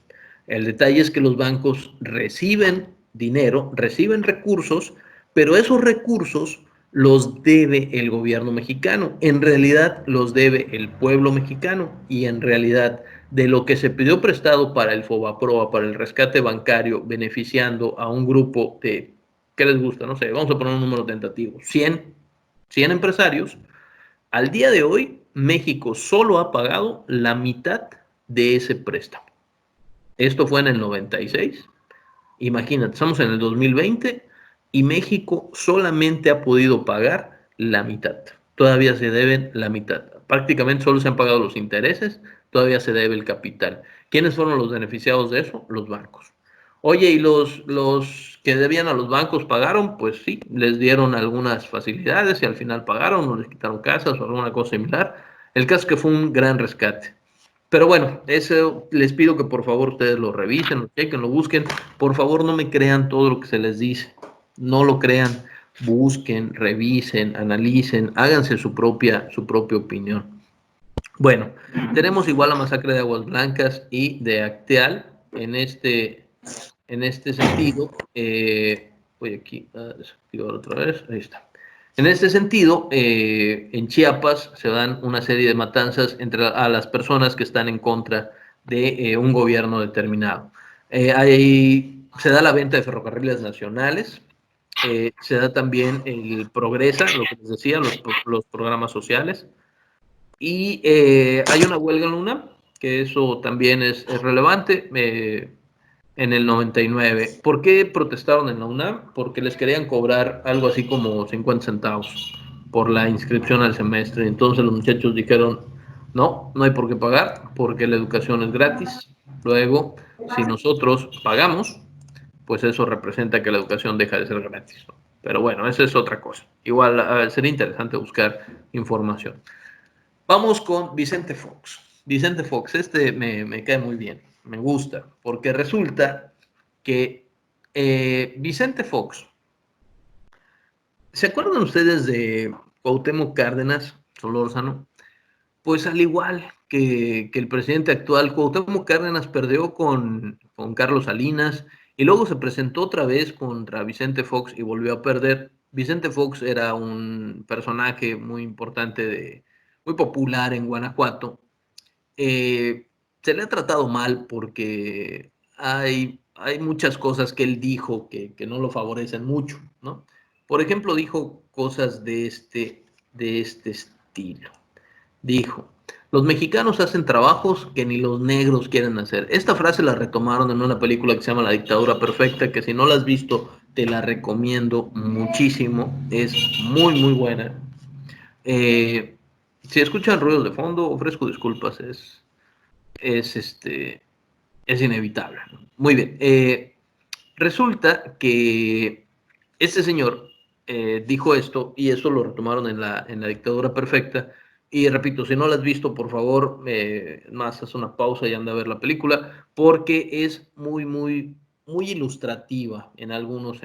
El detalle es que los bancos reciben dinero, reciben recursos, pero esos recursos los debe el gobierno mexicano. En realidad los debe el pueblo mexicano y en realidad de lo que se pidió prestado para el FOBAPROA, para el rescate bancario, beneficiando a un grupo de, ¿qué les gusta? No sé, vamos a poner un número tentativo, 100 empresarios. Al día de hoy, México solo ha pagado la mitad de ese préstamo. Esto fue en el 96. Imagínate, estamos en el 2020 y México solamente ha podido pagar la mitad. Todavía se deben la mitad. Prácticamente solo se han pagado los intereses, todavía se debe el capital. ¿Quiénes fueron los beneficiados de eso? Los bancos. Oye, ¿y los que debían a los bancos pagaron? Pues sí, les dieron algunas facilidades y al final pagaron o les quitaron casas o alguna cosa similar. El caso es que fue un gran rescate. Pero bueno, eso les pido que por favor ustedes lo revisen, lo chequen, lo busquen. Por favor, no me crean todo lo que se les dice. No lo crean. Busquen, revisen, analicen, háganse su propia opinión. Bueno, tenemos igual la masacre de Aguas Blancas y de Acteal en este sentido. Voy aquí a desactivar otra vez. Ahí está. En este sentido, en Chiapas se dan una serie de matanzas entre a las personas que están en contra de un gobierno determinado. Se da la venta de ferrocarriles nacionales, se da también el Progresa, lo que les decía, los programas sociales, y hay una huelga en la UNAM, que eso también es relevante. En el 99. ¿Por qué protestaron en la UNAM? Porque les querían cobrar algo así como 50 centavos por la inscripción al semestre. Entonces los muchachos dijeron, no, no hay por qué pagar, porque la educación es gratis. Luego, si nosotros pagamos, pues eso representa que la educación deja de ser gratis. Pero bueno, esa es otra cosa. Igual sería interesante buscar información. Vamos con Vicente Fox. Vicente Fox, me cae muy bien, me gusta, porque resulta que Vicente Fox, ¿se acuerdan ustedes de Cuauhtémoc Cárdenas, Solórzano? Pues al igual que el presidente actual, Cuauhtémoc Cárdenas perdió con Carlos Salinas y luego se presentó otra vez contra Vicente Fox y volvió a perder. Vicente Fox era un personaje muy importante, muy popular en Guanajuato. Se le ha tratado mal porque hay muchas cosas que él dijo que no lo favorecen mucho, ¿no? Por ejemplo, dijo cosas de este estilo. Dijo, los mexicanos hacen trabajos que ni los negros quieren hacer. Esta frase la retomaron en una película que se llama La dictadura perfecta, que si no la has visto, te la recomiendo muchísimo. Es muy, muy buena. Eh, si escuchan ruidos de fondo, ofrezco disculpas, es, este, es inevitable. Muy bien. Resulta que este señor dijo esto y eso lo retomaron en la dictadura perfecta. Y repito, si no lo has visto, por favor, más haz una pausa y anda a ver la película, porque es muy, muy, muy ilustrativa en algunos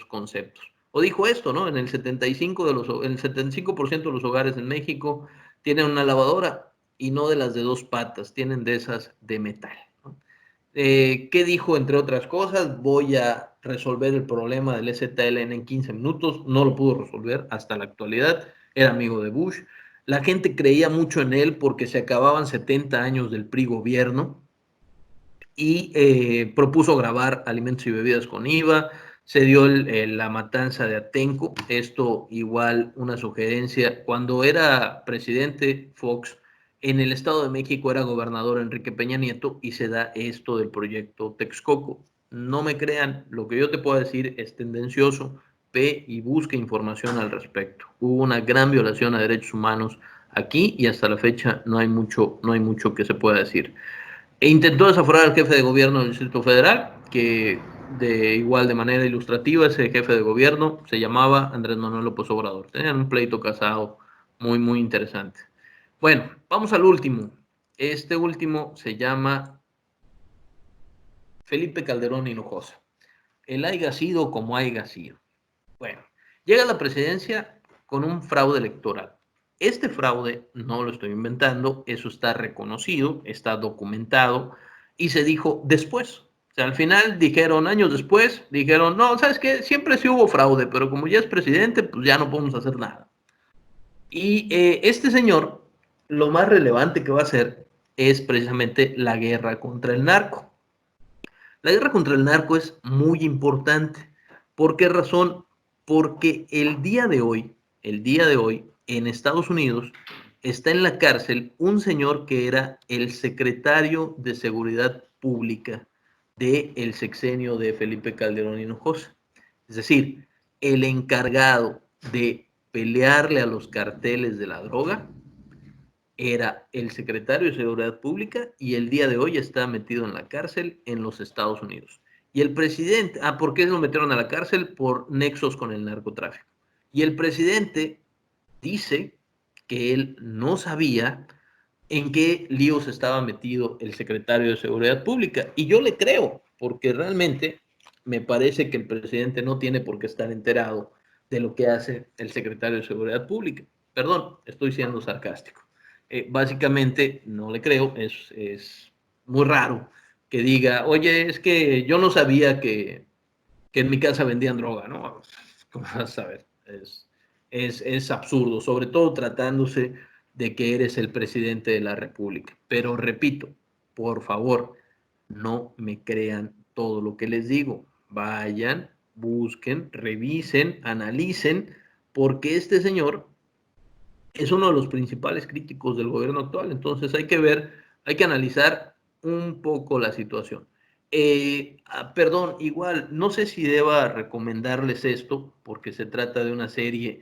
conceptos. O dijo esto, ¿no? En el 75% de los hogares en México tienen una lavadora y no de las de dos patas, tienen de esas de metal. ¿No? ¿Qué dijo? Entre otras cosas, voy a resolver el problema del EZLN en 15 minutos. No lo pudo resolver hasta la actualidad. Era amigo de Bush. La gente creía mucho en él porque se acababan 70 años del PRI gobierno y propuso grabar alimentos y bebidas con IVA. Se dio la matanza de Atenco. Esto igual una sugerencia. Cuando era presidente Fox, en el Estado de México era gobernador Enrique Peña Nieto y se da esto del proyecto Texcoco. no me crean, lo que yo te puedo decir es tendencioso, ve y busca información al respecto. Hubo una gran violación a derechos humanos aquí y hasta la fecha no hay mucho que se pueda decir. E intentó desaforar al jefe de gobierno del Distrito Federal, que de igual de manera ilustrativa, ese jefe de gobierno se llamaba Andrés Manuel López Obrador. Tenían un pleito casado muy interesante. Bueno, vamos al último. Este último se llama Felipe Calderón Hinojosa. El haya sido como haya sido. Bueno, llega a la presidencia con un fraude electoral. Este fraude no lo estoy inventando, eso está reconocido, está documentado y se dijo después. O sea, al final dijeron, años después, dijeron, no, ¿sabes qué? Siempre sí hubo fraude, pero como ya es presidente, pues ya no podemos hacer nada. Y este señor, lo más relevante que va a hacer es precisamente la guerra contra el narco. La guerra contra el narco es muy importante. ¿Por qué razón? Porque el día de hoy, en Estados Unidos, está en la cárcel un señor que era el secretario de Seguridad Pública del sexenio de Felipe Calderón Hinojosa. Es decir, el encargado de pelearle a los carteles de la droga era el secretario de Seguridad Pública y el día de hoy está metido en la cárcel en los Estados Unidos. Y el presidente, ¿por qué lo metieron a la cárcel? Por nexos con el narcotráfico. Y el presidente dice que él no sabía en qué líos estaba metido el secretario de Seguridad Pública. Y yo le creo, porque realmente me parece que el presidente no tiene por qué estar enterado de lo que hace el secretario de Seguridad Pública. Perdón, estoy siendo sarcástico. Básicamente, no le creo, es muy raro que diga, oye, es que yo no sabía que en mi casa vendían droga, ¿no? ¿Cómo vas a saber? Es absurdo, sobre todo tratándose de que eres el presidente de la República. Pero repito, por favor, no me crean todo lo que les digo. Vayan, busquen, revisen, analicen, porque este señor es uno de los principales críticos del gobierno actual. Entonces hay que ver, hay que analizar un poco la situación. Perdón, igual, no sé si deba recomendarles esto, porque se trata de una serie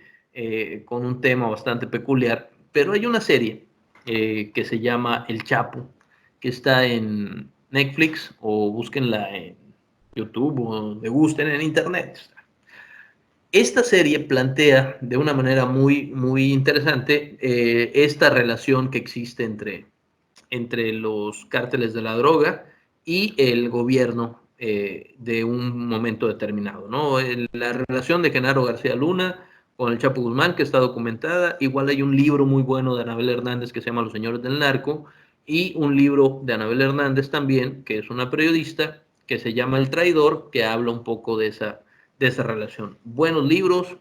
con un tema bastante peculiar, pero hay una serie que se llama El Chapo, que está en Netflix o búsquenla en YouTube o le gusten en Internet. Esta serie plantea de una manera muy interesante esta relación que existe entre los cárteles de la droga y el gobierno de un momento determinado, ¿no? La relación de Genaro García Luna con el Chapo Guzmán, que está documentada. Igual hay un libro muy bueno de Anabel Hernández que se llama Los Señores del Narco, y un libro de Anabel Hernández también, que es una periodista, que se llama El Traidor, que habla un poco de esa relación. Buenos libros,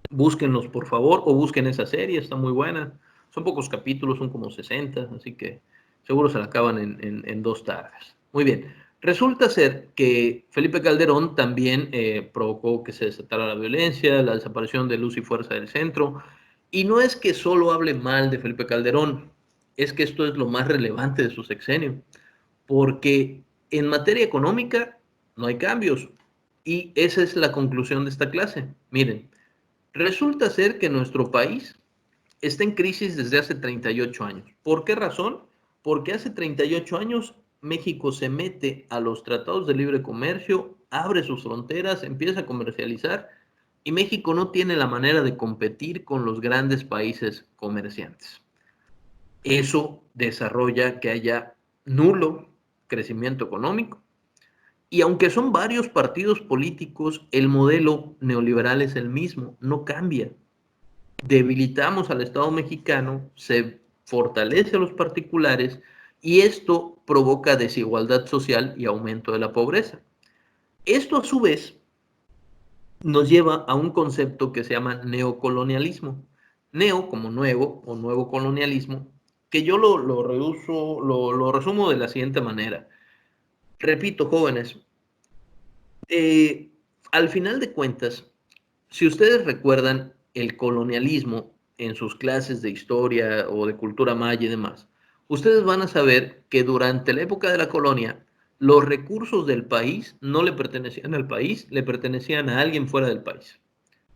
búsquenlos por favor, o busquen esa serie, está muy buena. Son pocos capítulos, son como 60, así que seguro se la acaban en 2 tardes. Muy bien, resulta ser que Felipe Calderón también provocó que se desatara la violencia, la desaparición de Luz y Fuerza del Centro, y no es que solo hable mal de Felipe Calderón, es que esto es lo más relevante de su sexenio, porque en materia económica no hay cambios, y esa es la conclusión de esta clase. Miren, resulta ser que nuestro país está en crisis desde hace 38 años. ¿Por qué razón? Porque hace 38 años México se mete a los tratados de libre comercio, abre sus fronteras, empieza a comercializar, y México no tiene la manera de competir con los grandes países comerciantes. Eso desarrolla que haya nulo crecimiento económico. Y aunque son varios partidos políticos, el modelo neoliberal es el mismo, no cambia. Debilitamos al Estado mexicano, se fortalece a los particulares y esto provoca desigualdad social y aumento de la pobreza. Esto a su vez nos lleva a un concepto que se llama neocolonialismo. Neo como nuevo o nuevo colonialismo, que yo lo resumo de la siguiente manera. Repito, jóvenes, eh, al final de cuentas, si ustedes recuerdan el colonialismo en sus clases de historia o de cultura maya y demás, ustedes van a saber que durante la época de la colonia, Los recursos del país no le pertenecían al país, le pertenecían a alguien fuera del país.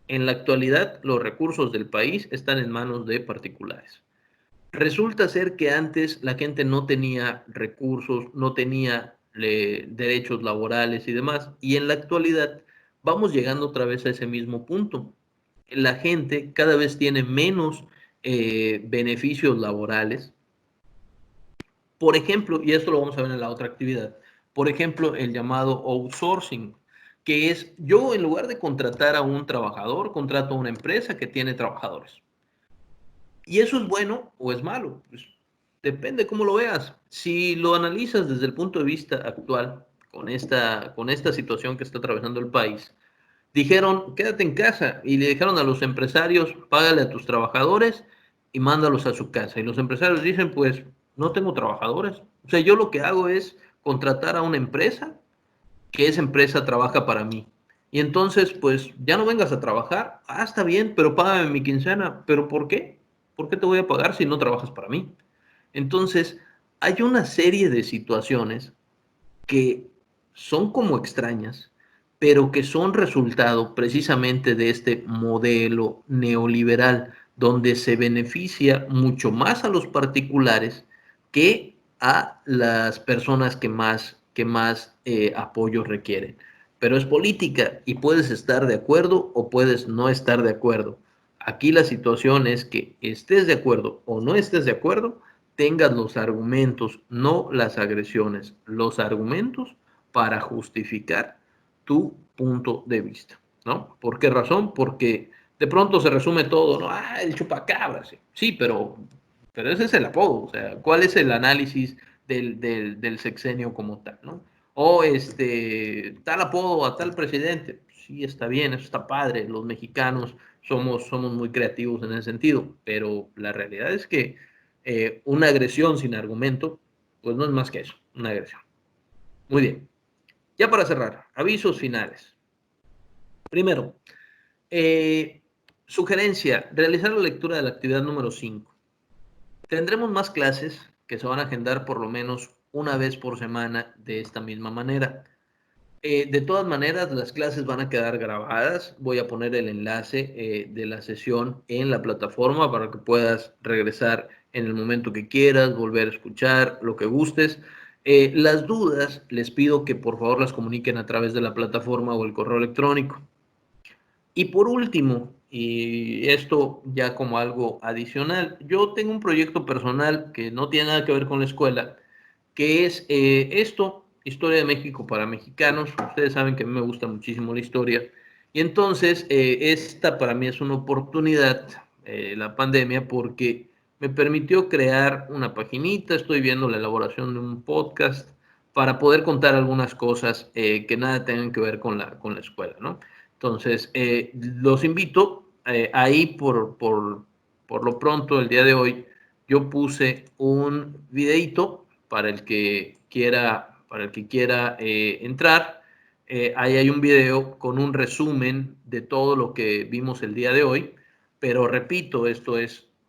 En la actualidad, los recursos del país están en manos de particulares. Resulta ser que antes la gente no tenía recursos, no tenía derechos laborales y demás, y en la actualidad vamos llegando otra vez a ese mismo punto. La gente cada vez tiene menos beneficios laborales. Por ejemplo, y esto lo vamos a ver en la otra actividad, por ejemplo, el llamado outsourcing, que es yo en lugar de contratar a un trabajador, contrato a una empresa que tiene trabajadores. ¿Y eso es bueno o es malo? Pues depende cómo lo veas. Si lo analizas desde el punto de vista actual, con esta situación que está atravesando el país, dijeron, quédate en casa y le dijeron a los empresarios, págale a tus trabajadores y mándalos a su casa. Y los empresarios dicen, pues no tengo trabajadores. O sea, yo lo que hago es contratar a una empresa, que esa empresa trabaja para mí. Y entonces, pues ya no vengas a trabajar. Ah, está bien, pero págame mi quincena. ¿Pero por qué? ¿Por qué te voy a pagar si no trabajas para mí? Entonces, hay una serie de situaciones que son como extrañas, pero que son resultado precisamente de este modelo neoliberal, donde se beneficia mucho más a los particulares que a las personas que más apoyo requieren. Pero es política y puedes estar de acuerdo o puedes no estar de acuerdo. Aquí la situación es que estés de acuerdo o no estés de acuerdo, tengas los argumentos, no las agresiones, los argumentos para justificar tu punto de vista, ¿no? ¿Por qué razón? Porque de pronto se resume todo, ¿no? Ah, el chupacabras, sí, sí, pero ese es el apodo, o sea, ¿cuál es el análisis del sexenio como tal, ¿no? O tal apodo a tal presidente, sí, está bien, eso está padre, los mexicanos somos muy creativos en ese sentido, pero la realidad es que una agresión sin argumento, pues no es más que eso, una agresión. Muy bien. Ya para cerrar, avisos finales. Primero, eh, sugerencia, realizar la lectura de la actividad número 5. Tendremos más clases que se van a agendar por lo menos una vez por semana de esta misma manera. De todas maneras, las clases van a quedar grabadas. Voy a poner el enlace de la sesión en la plataforma para que puedas regresar en el momento que quieras, volver a escuchar, lo que gustes. Las dudas, les pido que por favor las comuniquen a través de la plataforma o el correo electrónico. Y por último, y esto ya como algo adicional, yo tengo un proyecto personal que no tiene nada que ver con la escuela, que es esto, Historia de México para mexicanos. Ustedes saben que a mí me gusta muchísimo la historia. Y entonces, esta para mí es una oportunidad, la pandemia, porque me permitió crear una paginita, estoy viendo la elaboración de un podcast para poder contar algunas cosas que nada tengan que ver con la escuela, ¿no? Entonces, los invito, ahí por lo pronto, el día de hoy, yo puse un videito para el que quiera entrar. Ahí hay un video con un resumen de todo lo que vimos el día de hoy, pero repito,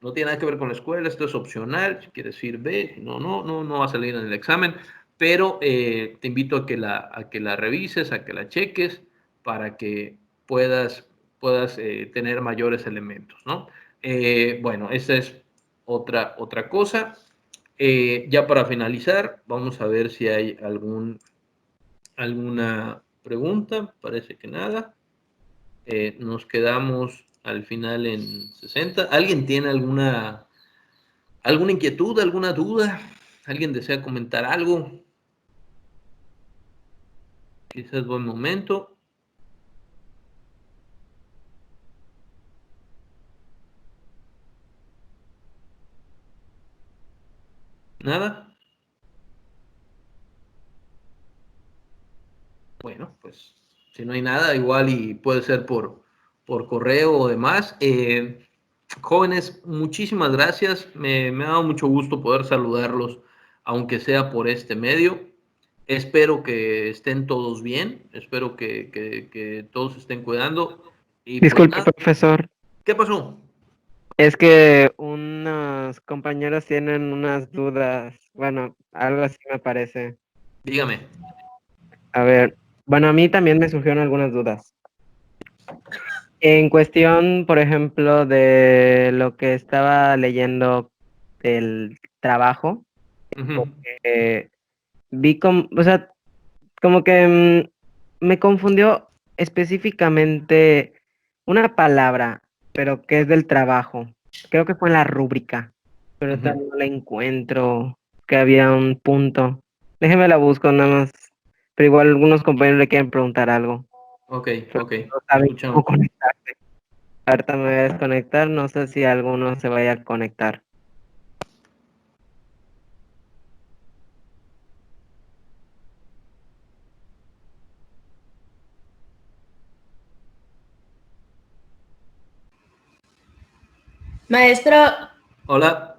no tiene nada que ver con la escuela, esto es opcional, si quieres ir, ve, si no, no va a salir en el examen, pero te invito a que la revises, a que la cheques, para que puedas tener mayores elementos, ¿no? Bueno, esa es otra cosa. Ya para finalizar, vamos a ver si hay alguna pregunta. Parece que nada. Nos quedamos al final en 60. ¿Alguien tiene alguna inquietud, alguna duda? ¿Alguien desea comentar algo? Quizás buen momento. ¿Nada? Bueno, pues si no hay nada, igual y puede ser por correo o demás. Jóvenes, muchísimas gracias. Me ha dado mucho gusto poder saludarlos, aunque sea por este medio. Espero que estén todos bien, espero que todos se estén cuidando. Y pues Disculpe, nada, profesor. ¿qué pasó? Es que unos compañeros tienen unas dudas. Bueno, algo así me parece. Dígame. A ver, bueno, a mí también me surgieron algunas dudas. En cuestión, por ejemplo, de lo que estaba leyendo del trabajo, Ujú. vi como, o sea, como que me confundió específicamente una palabra, pero que es del trabajo. Creo que fue en la rúbrica, pero ahorita Ujú. no la encuentro, que había un punto. Déjeme la busco nada más, pero igual algunos compañeros le quieren preguntar algo, Ok, pero ok. no Te saben cómo escuchamos. conectarse. Ahorita me voy a desconectar, no sé si alguno se vaya a conectar. Maestro, Hola.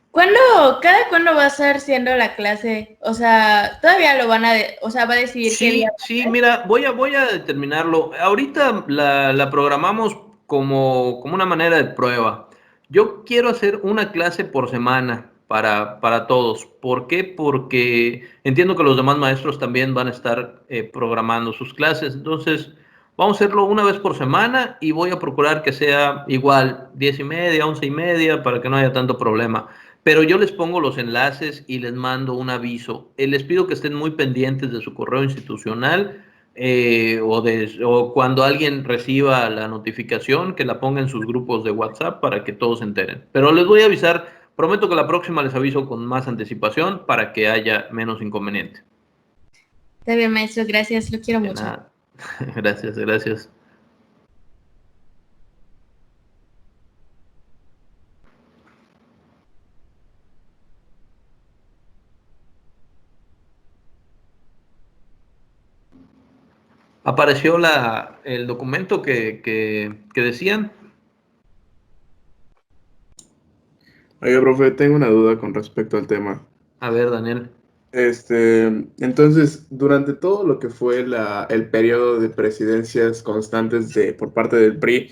¿cuándo, cada cuándo va a estar siendo la clase? O sea, todavía lo van a, o sea, va a decidir qué día Sí, va a sí, ser. mira, voy a determinarlo. Ahorita la programamos como una manera de prueba. Yo quiero hacer una clase por semana para todos. ¿Por qué? Porque entiendo que los demás maestros también van a estar programando sus clases. Entonces, vamos a hacerlo una vez por semana y voy a procurar que sea igual, 10:30, 11:30, para que no haya tanto problema. Pero yo les pongo los enlaces y les mando un aviso. Les pido que estén muy pendientes de su correo institucional, o cuando alguien reciba la notificación, que la ponga en sus grupos de WhatsApp para que todos se enteren. Pero les voy a avisar, prometo que la próxima les aviso con más anticipación para que haya menos inconveniente. Está bien, maestro, gracias, lo quiero De mucho. nada. Gracias, gracias. ¿Apareció el documento que decían? Oiga, profe, tengo una duda con respecto al tema. A ver, Daniel. Entonces, durante todo lo que fue el periodo de presidencias constantes por parte del PRI,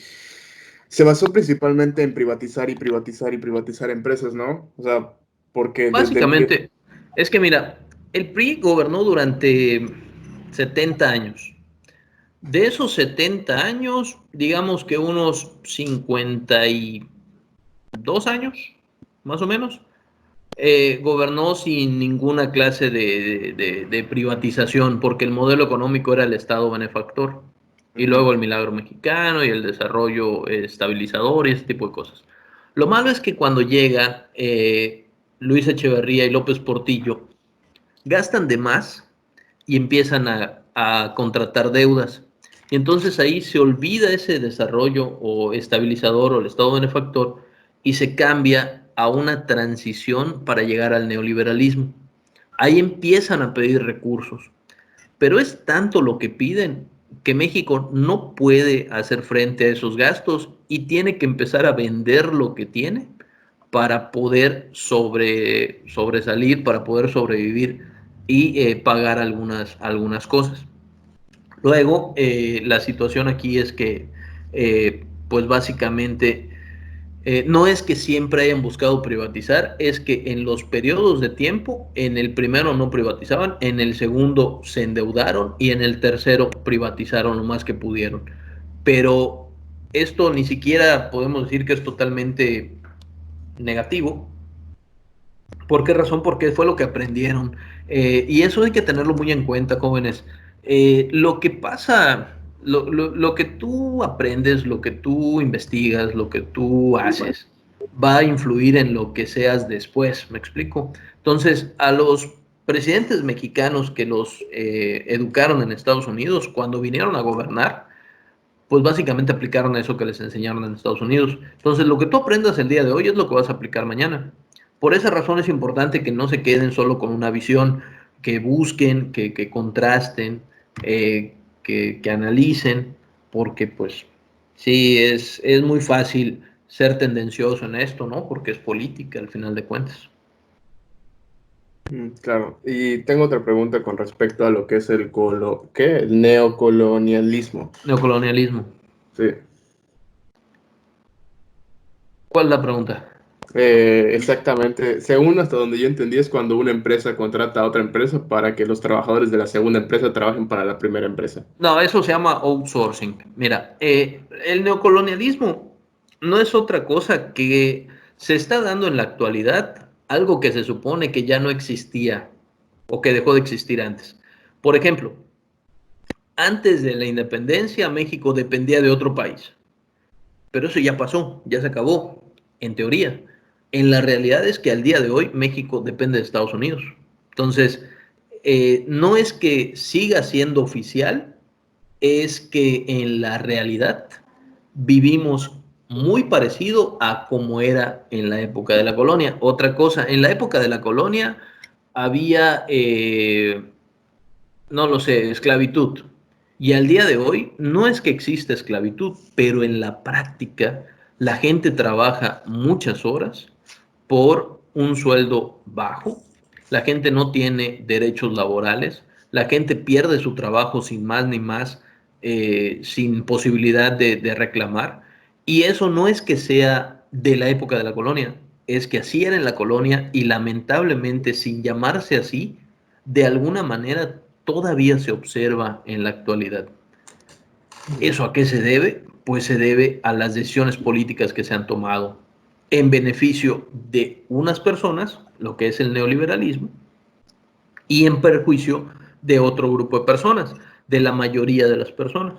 se basó principalmente en privatizar y privatizar y privatizar empresas, ¿no? O sea, porque desde el tiempo... Básicamente, es que mira, el PRI gobernó durante 70 años. De esos 70 años, digamos que unos 52 años, más o menos, gobernó sin ninguna clase de privatización, porque el modelo económico era el Estado benefactor, y Ujú. luego el milagro mexicano y el desarrollo estabilizador y ese tipo de cosas. Lo malo es que cuando llega Luis Echeverría y López Portillo, gastan de más y empiezan a contratar deudas. Y entonces ahí se olvida ese desarrollo o estabilizador o el Estado benefactor y se cambia a una transición para llegar al neoliberalismo. Ahí empiezan a pedir recursos, pero es tanto lo que piden que México no puede hacer frente a esos gastos y tiene que empezar a vender lo que tiene para poder sobresalir, para poder sobrevivir y pagar algunas cosas. Luego, la situación aquí es que, pues básicamente, no es que siempre hayan buscado privatizar, es que en los periodos de tiempo, en el primero no privatizaban, en el segundo se endeudaron y en el tercero privatizaron lo más que pudieron. Pero esto ni siquiera podemos decir que es totalmente negativo. ¿Por qué razón? Porque fue lo que aprendieron. Y eso hay que tenerlo muy en cuenta, jóvenes. Lo que pasa, lo que tú aprendes, lo que tú investigas, lo que tú haces, va a influir en lo que seas después, ¿me explico? Entonces, a los presidentes mexicanos que los educaron en Estados Unidos, cuando vinieron a gobernar, pues básicamente aplicaron eso que les enseñaron en Estados Unidos. Entonces, lo que tú aprendas el día de hoy es lo que vas a aplicar mañana. Por esa razón es importante que no se queden solo con una visión, que busquen, que contrasten, que analicen, porque pues sí, es muy fácil ser tendencioso en esto, ¿no? Porque es política al final de cuentas. Claro, y tengo otra pregunta con respecto a lo que es ¿qué? El neocolonialismo. Neocolonialismo. Sí. ¿Cuál es la pregunta? Exactamente. Según hasta donde yo entendí, es cuando una empresa contrata a otra empresa para que los trabajadores de la segunda empresa trabajen para la primera empresa. No, eso se llama outsourcing. Mira, el neocolonialismo no es otra cosa que se está dando en la actualidad algo que se supone que ya no existía o que dejó de existir antes. Por ejemplo, antes de la independencia, México dependía de otro país, pero eso ya pasó, ya se acabó, en teoría. En la realidad es que al día de hoy México depende de Estados Unidos. Entonces, no es que siga siendo oficial, es que en la realidad vivimos muy parecido a como era en la época de la colonia. Otra cosa, en la época de la colonia había, no lo sé, esclavitud. Y al día de hoy no es que exista esclavitud, pero en la práctica la gente trabaja muchas horas por un sueldo bajo, la gente no tiene derechos laborales, la gente pierde su trabajo sin más ni más, sin posibilidad de reclamar. Y eso no es que sea de la época de la colonia, es que así era en la colonia y lamentablemente sin llamarse así, de alguna manera todavía se observa en la actualidad. ¿Eso a qué se debe? Pues se debe a las decisiones políticas que se han tomado en beneficio de unas personas, lo que es el neoliberalismo, y en perjuicio de otro grupo de personas, de la mayoría de las personas.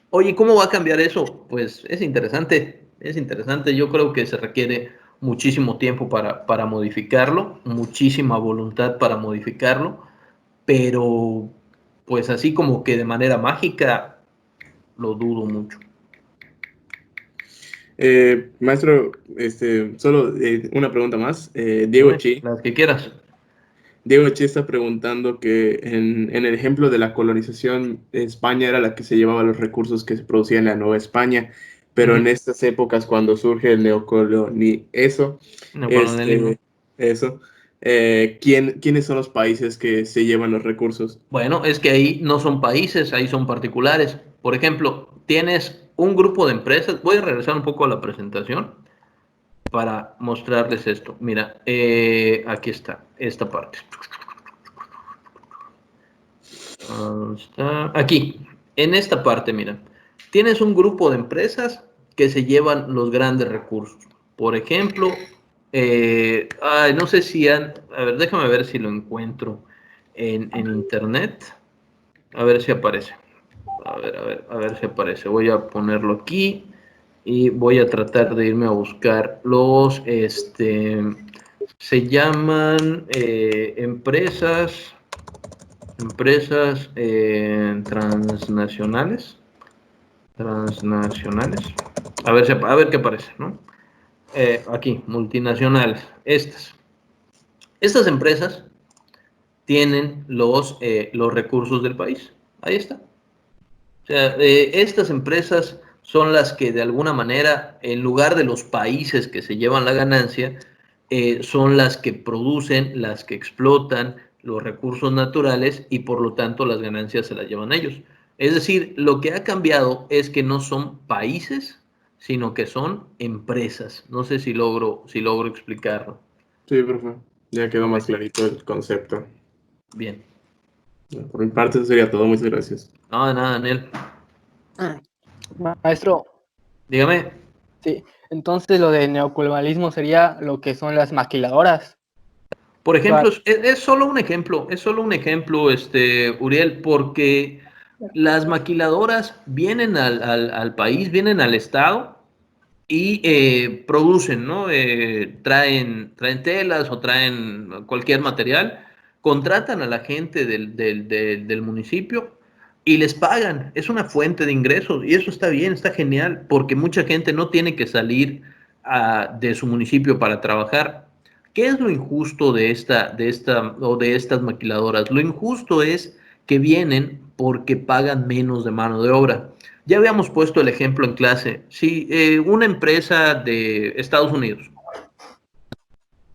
Oye, ¿cómo va a cambiar eso? Pues es interesante, es interesante. Yo creo que se requiere muchísimo tiempo para modificarlo, muchísima voluntad para modificarlo, pero pues así como que de manera mágica lo dudo mucho. Maestro, solo una pregunta más. Diego Dime, Chi. las que quieras. Diego Chi está preguntando que en el ejemplo de la colonización, España era la que se llevaba los recursos que se producían en la Nueva España, pero en estas épocas cuando surge el Neocolonialismo. eso, ¿quiénes son los países que se llevan los recursos? Bueno, es que ahí no son países, ahí son particulares. Por ejemplo, tienes un grupo de empresas. Voy a regresar un poco a la presentación para mostrarles esto. Mira, aquí está, esta parte. Está aquí, en esta parte, mira. Tienes un grupo de empresas que se llevan los grandes recursos. Por ejemplo, no sé si han. A ver, déjame ver si lo encuentro en internet. A ver si aparece. A ver si aparece. Voy a ponerlo aquí y voy a tratar de irme a buscar se llaman empresas transnacionales. Transnacionales. A ver qué aparece, ¿no? Aquí, multinacionales. Estas empresas tienen los recursos del país. Ahí está. O sea, estas empresas son las que de alguna manera, en lugar de los países que se llevan la ganancia, son las que producen, las que explotan los recursos naturales y por lo tanto las ganancias se las llevan ellos. Es decir, lo que ha cambiado es que no son países, sino que son empresas. No sé si logro explicarlo. Sí, profe, ya quedó más clarito el concepto. Bien. Por mi parte, eso sería todo. Muchas gracias. No, de nada, Daniel. Maestro, Dígame. sí, entonces lo de neocolonialismo sería lo que son las maquiladoras. Por ejemplo, es solo un ejemplo, Uriel, porque las maquiladoras vienen al país, vienen al estado y producen, ¿no? Traen telas o traen cualquier material, contratan a la gente del municipio y les pagan. Es una fuente de ingresos y eso está bien, está genial, porque mucha gente no tiene que salir de su municipio para trabajar. ¿Qué es lo injusto de estas maquiladoras? Lo injusto es que vienen porque pagan menos de mano de obra. Ya habíamos puesto el ejemplo en clase. Si una empresa de Estados Unidos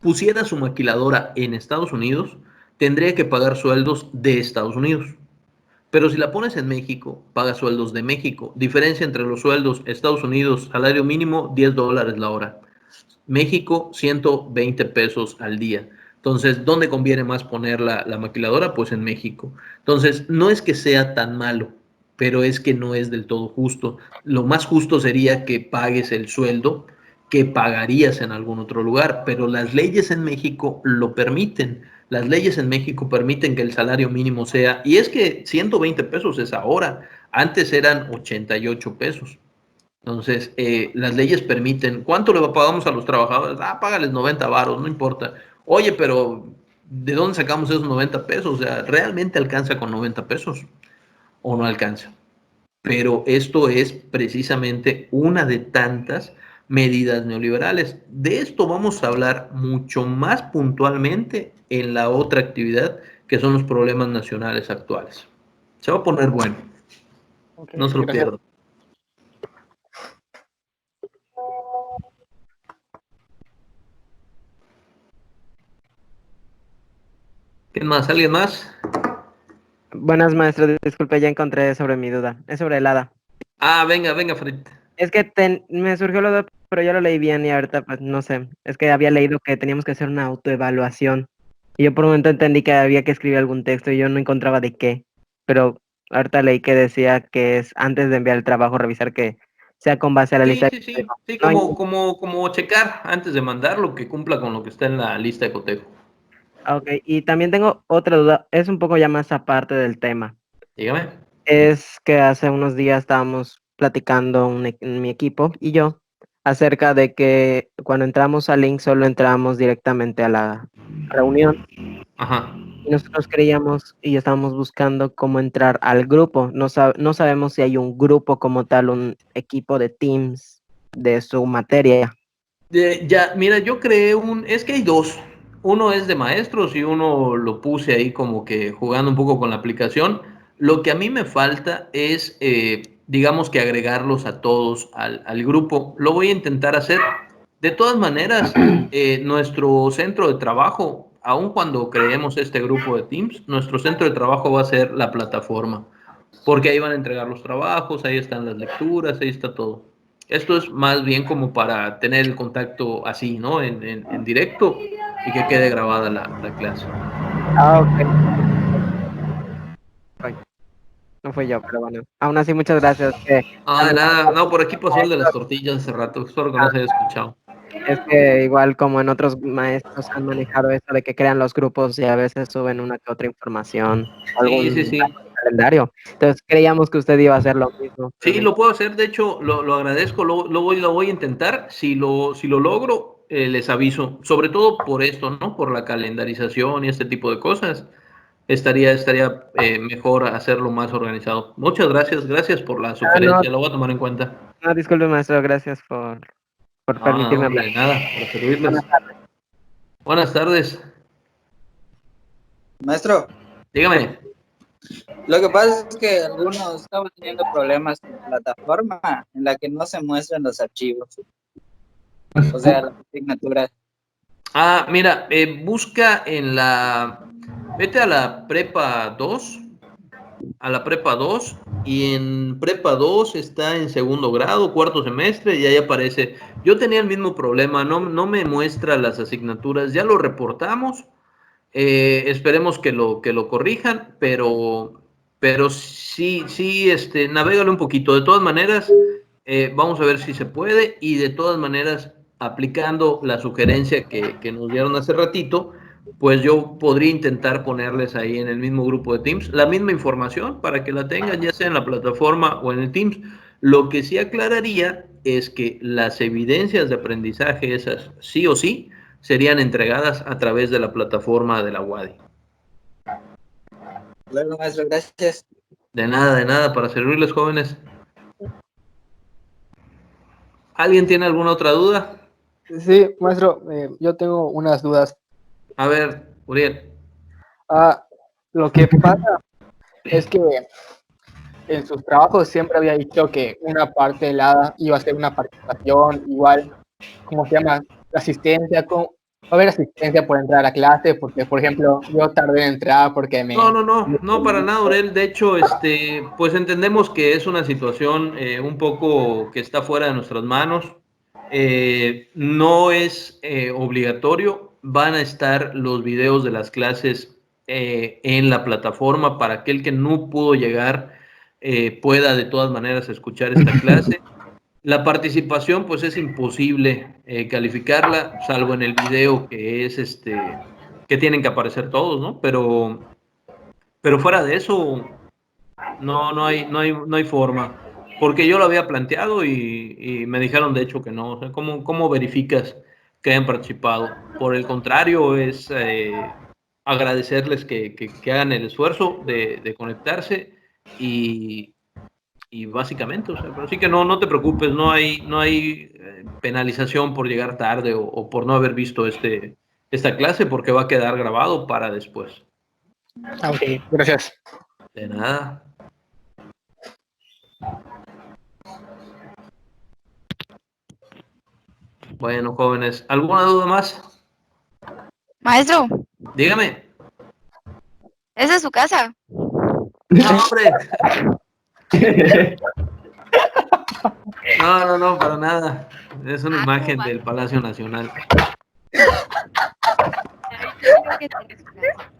pusiera su maquiladora en Estados Unidos, tendría que pagar sueldos de Estados Unidos. Pero si la pones en México, paga sueldos de México. Diferencia entre los sueldos Estados Unidos, salario mínimo $10 la hora. México, 120 pesos al día. Entonces, ¿dónde conviene más poner la maquiladora? Pues en México. Entonces, no es que sea tan malo, pero es que no es del todo justo. Lo más justo sería que pagues el sueldo que pagarías en algún otro lugar, pero las leyes en México lo permiten. Las leyes en México permiten que el salario mínimo sea, y es que 120 pesos es ahora, antes eran 88 pesos. Entonces, las leyes permiten, ¿cuánto le pagamos a los trabajadores? Ah, págales 90 varos, no importa. Oye, pero ¿de dónde sacamos esos 90 pesos? O sea, ¿realmente alcanza con 90 pesos o no alcanza? Pero esto es precisamente una de tantas medidas neoliberales. De esto vamos a hablar mucho más puntualmente en la otra actividad, que son los problemas nacionales actuales. Se va a poner bueno, Ok, no se lo gracias. pierdan. ¿Quién más? ¿Alguien más? Buenas, maestro. Disculpe, ya encontré sobre mi duda. Es sobre el hada. Ah, venga, venga, Fred. Es que me surgió lo de, pero yo lo leí bien y ahorita, pues, no sé. Es que había leído que teníamos que hacer una autoevaluación. Y yo por un momento entendí que había que escribir algún texto y yo no encontraba de qué. Pero ahorita leí que decía que es antes de enviar el trabajo, revisar que sea con base a la lista Sí, de sí, sí, cotejo. sí, No hay- como checar antes de mandarlo, que cumpla con lo que está en la lista de cotejo. Ok, y también tengo otra duda. Es un poco ya más aparte del tema. Dígame. Es que hace unos días estábamos platicando mi equipo y yo acerca de que cuando entramos al link solo entramos directamente a la reunión Ajá. y nosotros creíamos y estábamos buscando cómo entrar al grupo. No sabemos si hay un grupo como tal, un equipo de Teams de su materia. Ya, mira, yo creé es que hay dos. Uno es de maestros y uno lo puse ahí como que jugando un poco con la aplicación. Lo que a mí me falta es, digamos que agregarlos a todos al grupo. Lo voy a intentar hacer. De todas maneras, nuestro centro de trabajo, aun cuando creemos este grupo de Teams, nuestro centro de trabajo va a ser la plataforma, porque ahí van a entregar los trabajos, ahí están las lecturas, ahí está todo. Esto es más bien como para tener el contacto así, ¿no? En directo y que quede grabada la clase. Ah, ok. Ay, no fui yo, pero bueno. Aún así, muchas gracias. Ah, de nada, no, por aquí pasó el de las tortillas hace rato, espero que no se haya escuchado. Es que igual como en otros maestros han manejado eso de que crean los grupos y a veces suben una que otra información, Sí, sí, algún sí. calendario. Entonces creíamos que usted iba a hacer lo mismo. Pero Sí, lo puedo hacer, de hecho, lo agradezco, lo voy a intentar. Si lo logro, les aviso, sobre todo por esto, ¿no? Por la calendarización y este tipo de cosas. Estaría mejor hacerlo más organizado. Muchas gracias, gracias por la no, sugerencia, lo voy a tomar en cuenta. no, disculpe maestro, gracias por Ah, permitirme hablar. hombre, nada, para servirles. Buenas tardes. Buenas tardes, Maestro, dígame. lo que pasa es que algunos estamos teniendo problemas con la plataforma en la que no se muestran los archivos, o sea, las asignaturas. Ah, mira, vete a la prepa 2 y en prepa 2 está en segundo grado, cuarto semestre y ahí aparece. Yo tenía el mismo problema, no me muestra las asignaturas, ya lo reportamos, esperemos que lo corrijan, pero sí, sí, navégale un poquito. De todas maneras, vamos a ver si se puede y de todas maneras, aplicando la sugerencia que nos dieron hace ratito, pues yo podría intentar ponerles ahí en el mismo grupo de Teams la misma información para que la tengan ya sea en la plataforma o en el Teams. Lo que sí aclararía es que las evidencias de aprendizaje, esas sí o sí, serían entregadas a través de la plataforma de la UADI. Luego, maestro, gracias. De nada, para servirles, jóvenes. ¿Alguien tiene alguna otra duda? Sí, maestro, yo tengo unas dudas. A ver, Uriel. Ah, lo que pasa es que en sus trabajos siempre había dicho que una parte del ADA iba a ser una participación, igual, ¿cómo se llama? Asistencia, va a haber asistencia por entrar a la clase, porque, por ejemplo, yo tardé en entrar porque No, para nada, Uriel. De hecho, pues entendemos que es una situación un poco que está fuera de nuestras manos. No es obligatorio, van a estar los videos de las clases en la plataforma para aquel que no pudo llegar pueda de todas maneras escuchar esta clase. La participación, pues es imposible calificarla, salvo en el video que es que tienen que aparecer todos, ¿no? Pero fuera de eso, no hay forma. Porque yo lo había planteado y me dijeron de hecho que no. O sea, ¿cómo verificas que hayan participado? Por el contrario, es agradecerles que hagan el esfuerzo de conectarse y básicamente, o sea, pero sí que no te preocupes, no hay penalización por llegar tarde o por no haber visto esta clase porque va a quedar grabado para después. Ok, gracias. De nada. Bueno, jóvenes, ¿alguna duda más? Maestro, Dígame. ¿esa es su casa? No, hombre. No, para nada. Es una imagen del Palacio Nacional. Creo que tiene su casa.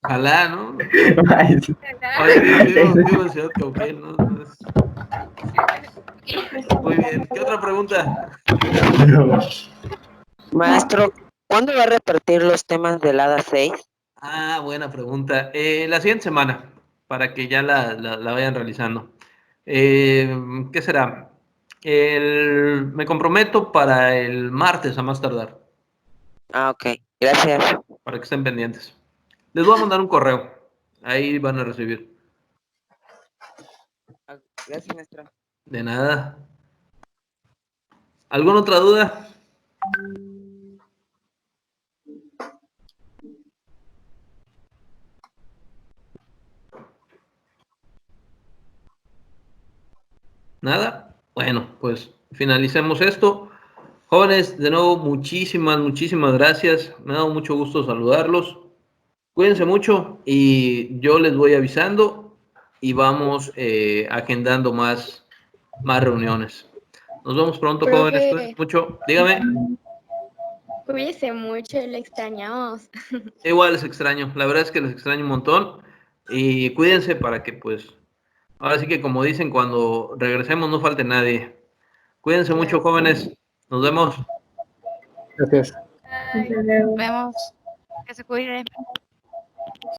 Ojalá, ¿no? Oye, vivo en Ciudad Cauquel, ¿no? Muy bien. ¿Qué otra pregunta? Maestro, ¿cuándo va a repartir los temas del HADA 6? Ah, buena pregunta. La siguiente semana, para que ya la vayan realizando. ¿Qué será? Me comprometo para el martes a más tardar, Ah, ok. Gracias. para que estén pendientes. Les voy a mandar un correo. Ahí van a recibir. Gracias, maestro. De nada. ¿Alguna otra duda? ¿Nada? Bueno, pues finalicemos esto. Jóvenes, de nuevo, muchísimas gracias. Me ha dado mucho gusto saludarlos. Cuídense mucho y yo les voy avisando y vamos agendando más reuniones. Nos vemos pronto, Profe. jóvenes. Cuídense mucho. Dígame. Cuídense mucho, le extrañamos. Igual les extraño. La verdad es que les extraño un montón. Y cuídense para que, pues, ahora sí que como dicen, cuando regresemos no falte nadie. Cuídense mucho, jóvenes. Nos vemos. Gracias. Nos vemos. Que se cuide.